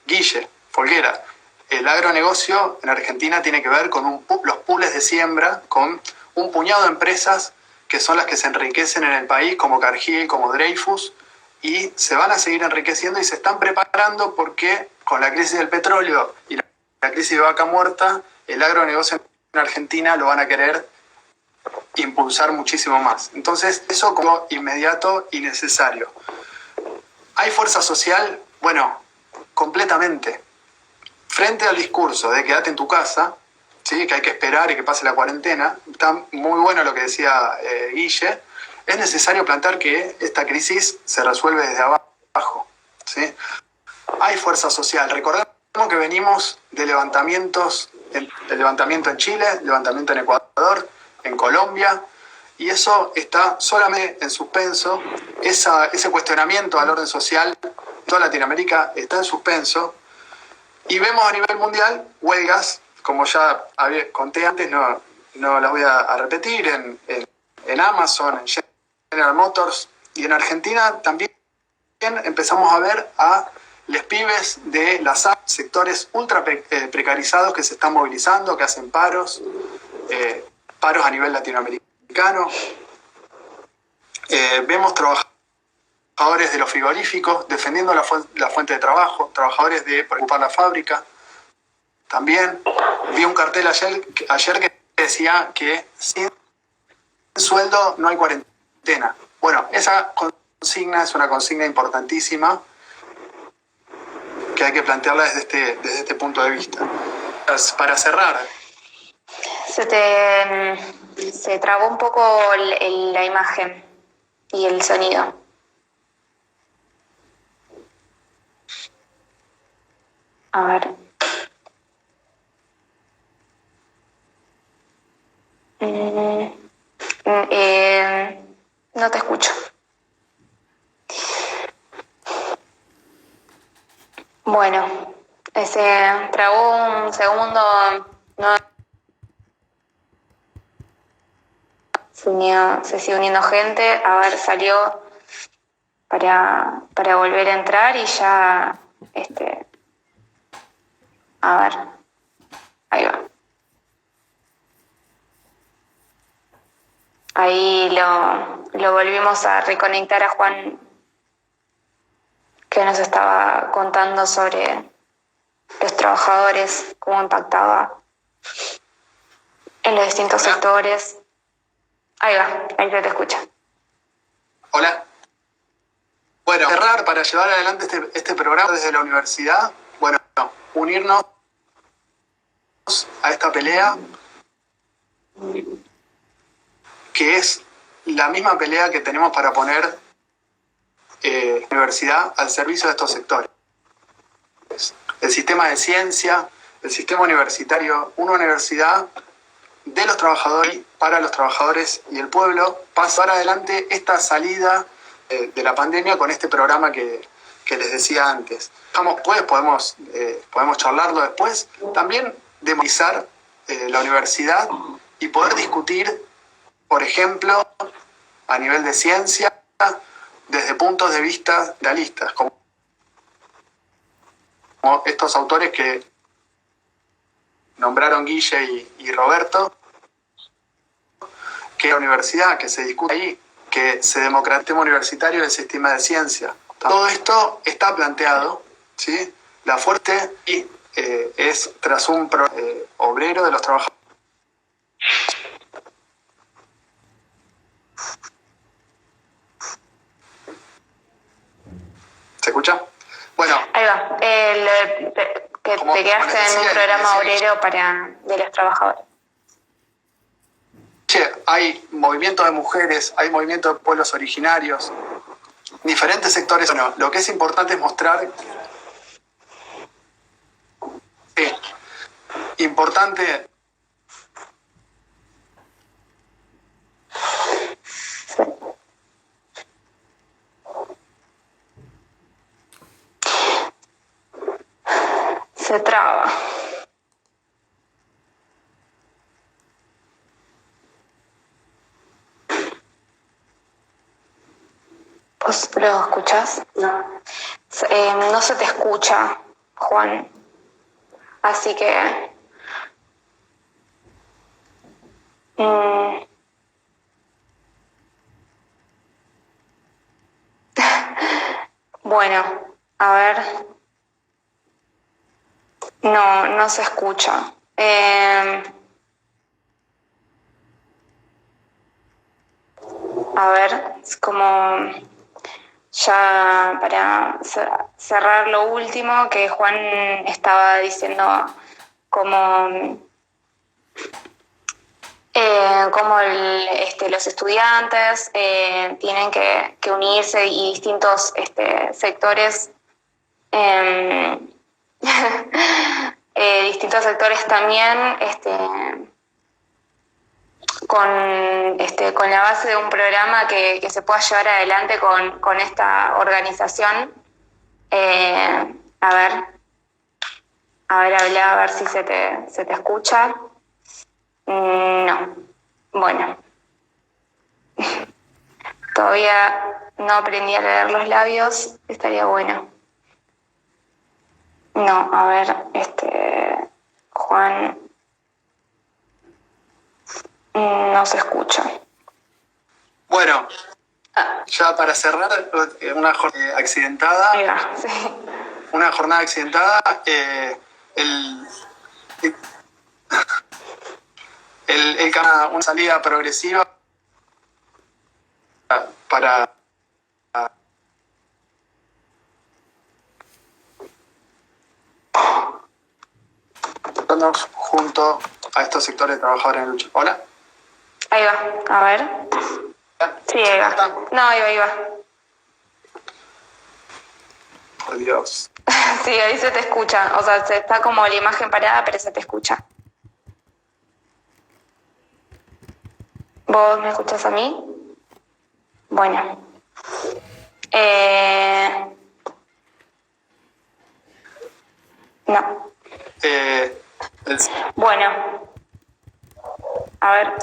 Guille Folguera. El agronegocio en Argentina tiene que ver con los pools de siembra, con un puñado de empresas que son las que se enriquecen en el país, como Cargill, como Dreyfus, y se van a seguir enriqueciendo y se están preparando porque con la crisis del petróleo y la crisis de vaca muerta, el agronegocio en Argentina lo van a querer impulsar muchísimo más. Entonces, eso como inmediato y necesario. ¿Hay fuerza social? Bueno, completamente. Frente al discurso de quédate en tu casa, ¿sí? Que hay que esperar y que pase la cuarentena, está muy bueno lo que decía Guille, es necesario plantear que esta crisis se resuelve desde abajo, ¿sí? Hay fuerza social. Recordemos que venimos de levantamientos, el levantamiento en Chile, el levantamiento en Ecuador, en Colombia, y eso está solamente en suspenso. Ese cuestionamiento al orden social en toda Latinoamérica está en suspenso, y vemos a nivel mundial huelgas, como ya conté antes, no las voy a repetir, en Amazon, en General Motors, y en Argentina también empezamos a ver a les pibes de las sectores ultra precarizados que se están movilizando, que hacen paros a nivel latinoamericano. Vemos trabajadores de los frigoríficos defendiendo la fuente de trabajo, trabajadores de ocupar la fábrica. También vi un cartel ayer que decía que sin sueldo no hay cuarentena. Bueno, esa consigna es una consigna importantísima que hay que plantearla desde este punto de vista. Para cerrar. Se trabó un poco la imagen y el sonido. A ver. No te escucho. Bueno, se trabó un segundo. No. Se sigue uniendo gente. A ver, salió para volver a entrar y ya. A ver. Ahí va. Ahí lo volvimos a reconectar a Juan, que nos estaba contando sobre los trabajadores, cómo impactaba en los distintos sectores. Ahí va, ahí se te escucha. Hola. Bueno, cerrar para llevar adelante este programa desde la universidad, bueno, unirnos a esta pelea que es la misma pelea que tenemos para poner la universidad al servicio de estos sectores. El sistema de ciencia, el sistema universitario, una universidad de los trabajadores, para los trabajadores y el pueblo, pasar adelante esta salida de la pandemia con este programa que que les decía antes. Pues, podemos charlarlo después. También democratizar la universidad y poder discutir, por ejemplo, a nivel de ciencia, desde puntos de vista realistas, como estos autores que nombraron Guille y Roberto, que la universidad, que se discute ahí, que se democratice el sistema universitario y el sistema de ciencia. Todo esto está planteado, ¿sí? La fuerte es tras un obrero de los trabajadores. ¿Se escucha? Bueno. Ahí va. Que te quedaste en un programa obrero de los trabajadores. Hay movimientos de mujeres, hay movimientos de pueblos originarios, diferentes sectores. Bueno, lo que es importante es mostrar importante se traba. ¿Vos lo escuchás? No. No se te escucha, Juan. Así que... Bueno, a ver. No se escucha. A ver, es como ya para cerrar lo último, que Juan estaba diciendo como los estudiantes tienen que unirse y distintos sectores distintos sectores también con la base de un programa que se pueda llevar adelante con esta organización. A ver, habla, a ver si se te escucha. No. Bueno. Todavía no aprendí a leer los labios. Estaría bueno. No, a ver, Juan no se escucha. Bueno, ya para cerrar, una jornada accidentada. Sí. Una jornada accidentada. Una salida progresiva para junto a estos sectores de trabajadores en lucha. ¿Hola? Ahí va, a ver. Sí, ahí va. No, ahí va. Por Dios. Sí, ahí se te escucha. O sea, está como la imagen parada, pero se te escucha. ¿Vos me escuchás a mí? Bueno. No. Bueno. A ver.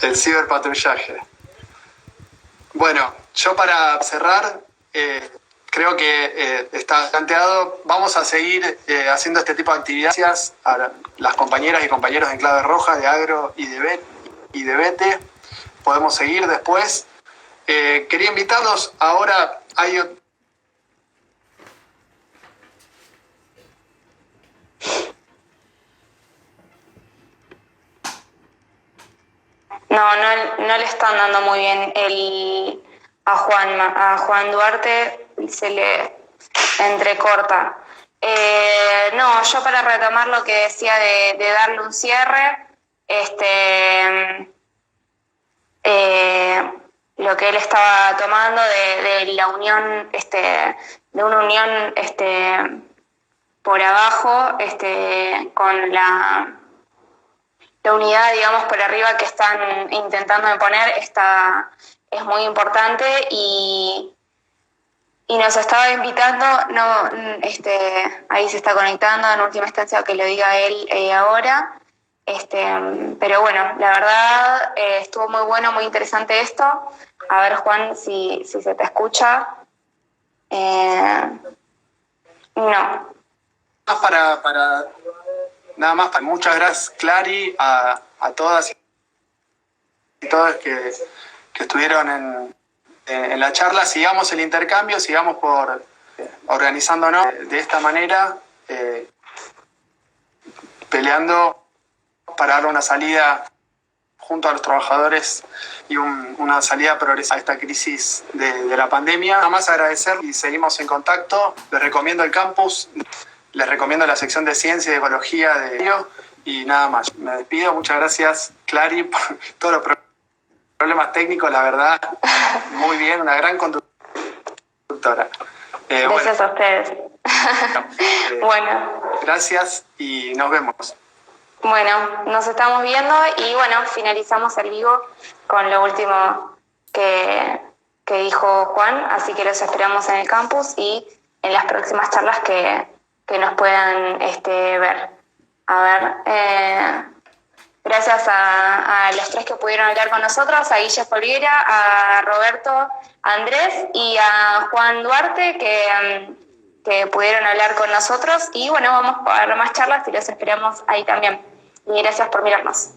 El ciberpatrullaje. Bueno, yo para cerrar, creo que está planteado, vamos a seguir haciendo este tipo de actividades a las compañeras y compañeros en clave roja, de agro y de Bete. Podemos seguir después. Quería invitarlos, ahora hay... No le están dando muy bien a Juan Duarte, se le entrecorta. No, yo para retomar lo que decía de darle un cierre, lo que él estaba tomando de la unión, de una unión por abajo, con la unidad, digamos, por arriba que están intentando imponer es muy importante y nos estaba invitando, ahí se está conectando, en última instancia que lo diga él ahora. Pero bueno, la verdad estuvo muy bueno, muy interesante esto. A ver, Juan, si se te escucha. No. Nada más para muchas gracias, Clary, a todas y todos que estuvieron en la charla. Sigamos el intercambio, sigamos organizándonos de esta manera, peleando para dar una salida junto a los trabajadores y una salida progresiva a esta crisis de la pandemia. Nada más agradecer y seguimos en contacto. Les recomiendo el campus, les recomiendo la sección de ciencia y de ecología de ello y nada más. Me despido. Muchas gracias, Clary, por todos los problemas técnicos, la verdad. Muy bien, una gran conductora. Gracias a ustedes. Bueno. Gracias y nos vemos. Bueno, nos estamos viendo y bueno, finalizamos el vivo con lo último que dijo Juan, así que los esperamos en el campus y en las próximas charlas que nos puedan ver. A ver, gracias a los tres que pudieron hablar con nosotros, a Guille Folguera, a Roberto, a Andrés y a Juan Duarte que pudieron hablar con nosotros y bueno, vamos a ver más charlas y los esperamos ahí también. Y gracias por mirarnos.